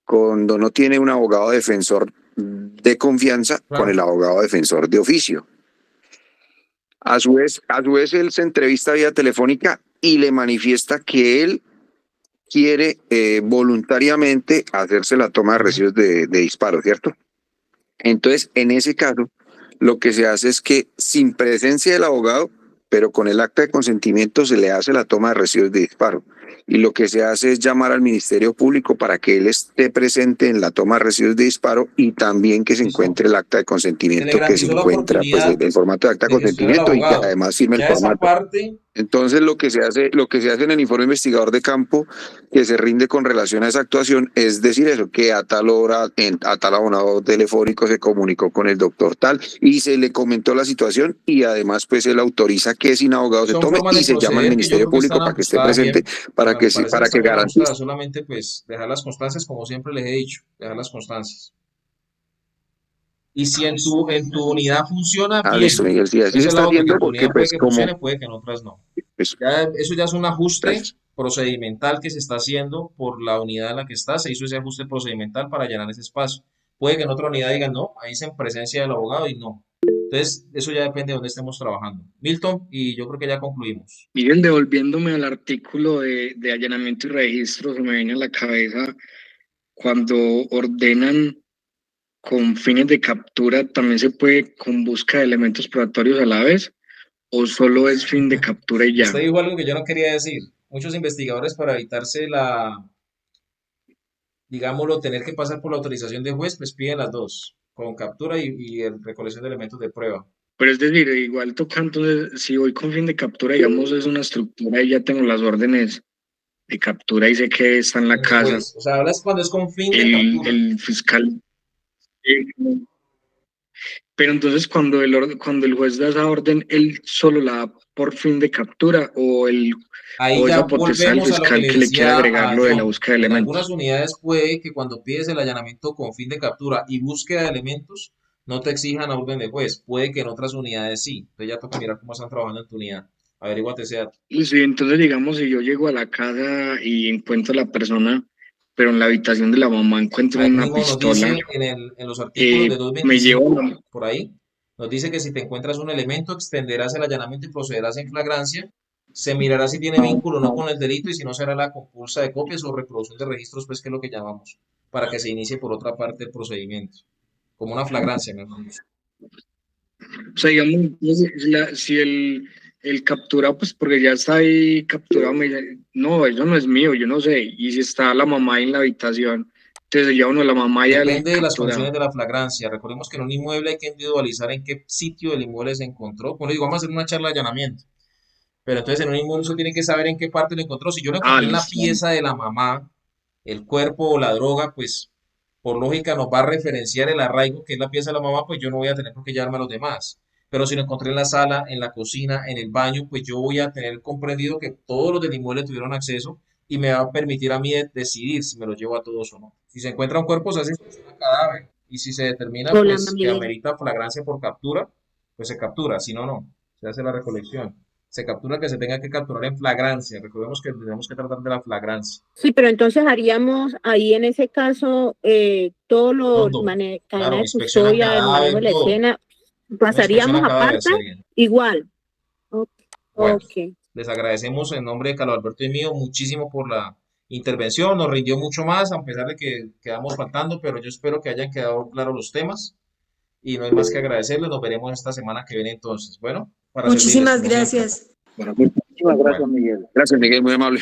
cuando no tiene un abogado defensor de confianza, con el abogado defensor de oficio. A su vez, él se entrevista vía telefónica y le manifiesta que él quiere voluntariamente hacerse la toma de residuos de disparo, ¿cierto? Entonces, en ese caso, lo que se hace es que sin presencia del abogado, pero con el acta de consentimiento se le hace la toma de residuos de disparo. Y lo que se hace es llamar al Ministerio Público para que él esté presente en la toma de residuos de disparo y también que se encuentre el acta de consentimiento que se encuentra pues el formato de acta de consentimiento y que además firme el formato. Entonces lo que se hace en el informe investigador de campo que se rinde con relación a esa actuación es decir eso, que a tal hora, a tal abonado telefónico se comunicó con el doctor tal y se le comentó la situación y además pues él autoriza que sin abogado se tome y se llama al Ministerio Público para que esté presente, para que garantice. Solamente pues dejar las constancias como siempre les he dicho, dejar las constancias. Y si en tu unidad funciona, bien. Listo, Miguel, sí, así se está haciendo porque pues puede que funcione, puede que en otras no. Eso ya es un ajuste procedimental que se está haciendo por la unidad en la que está. Se hizo ese ajuste procedimental para llenar ese espacio. Puede que en otra unidad digan no, ahí es en presencia del abogado y no. Entonces, eso ya depende de dónde estemos trabajando. Milton, y yo creo que ya concluimos. Miguel, devolviéndome al artículo de allanamiento y registro, se me viene a la cabeza cuando ordenan con fines de captura, ¿también se puede con busca de elementos probatorios a la vez? ¿O solo es fin de captura y ya? Usted dijo algo que yo no quería decir. Muchos investigadores, para evitarse digámoslo, tener que pasar por la autorización de juez, pues piden las dos, con captura y recolección de elementos de prueba. Pero es decir, igual toca, entonces, si voy con fin de captura, digamos, es una estructura y ya tengo las órdenes de captura y sé que está en la casa, Juez, o sea, hablas cuando es con fin de captura. el fiscal. Pero entonces cuando el juez da esa orden, él solo la da por fin de captura Ahí o ya esa potestad del volvemos a lo que fiscal le que le quiere decía agregar a lo de la John. búsqueda de En elementos. algunas unidades puede que cuando pides el allanamiento con fin de captura y búsqueda de elementos, no te exijan a orden de juez. Puede que en otras unidades sí. Entonces ya toca mirar cómo están trabajando en tu unidad. Averíguate ese dato. Y sí, entonces digamos, si yo llego a la casa y encuentro a la persona, pero en la habitación de la mamá encuentro Ahí una mismo nos pistola, dice en los artículos de me 225, llevo, por ahí, nos dice que si te encuentras un elemento, extenderás el allanamiento y procederás en flagrancia. Se mirará si tiene vínculo o no con el delito y si no será la compulsa de copias o reproducción de registros, pues que es lo que llamamos, para que se inicie por otra parte el procedimiento, como una flagrancia, mejor dicho. o sea, digamos, si el capturado, pues porque ya está ahí capturado, me dice, no, eso no es mío, yo no sé, y si está la mamá ahí en la habitación, entonces ya uno, la mamá y el Depende de las capturado. condiciones de la flagrancia. Recordemos que en un inmueble hay que individualizar en qué sitio del inmueble se encontró. Como le digo, vamos a hacer una charla de allanamiento. Pero entonces en un inmueble usted tiene que saber en qué parte lo encontró. Si yo lo encontré en la Listo. pieza de la mamá, el cuerpo o la droga, pues por lógica nos va a referenciar el arraigo, que es la pieza de la mamá, pues yo no voy a tener por qué llevarme a los demás. Pero si lo encontré en la sala, en la cocina, en el baño, pues yo voy a tener comprendido que todos los del inmueble tuvieron acceso y me va a permitir a mí decidir si me los llevo a todos o no. Si se encuentra un cuerpo, se hace inspección a cadáver. Y si se determina, Hola, pues, que Miguel. amerita flagrancia por captura, pues se captura. Si no, no. Se hace la recolección. Se captura que se tenga que capturar en flagrancia. Recordemos que tenemos que tratar de la flagrancia. Sí, pero entonces haríamos ahí en ese caso todo lo Todo. cadena Claro, de inspección a custodia, el manejo cadáver, de la todo. escena, Una inspección pasaríamos a cadáver aparte sería. igual. Bueno, Ok. les agradecemos en nombre de Carlos Alberto y mío muchísimo por la intervención. Nos rindió mucho más, a pesar de que quedamos faltando, pero yo espero que hayan quedado claros los temas. Y no hay más que agradecerles. Nos veremos esta semana que viene entonces. Bueno, para servirles Muchísimas como siempre. gracias. Bueno, muchísimas gracias, Bueno. Miguel. Gracias, Miguel, muy amable.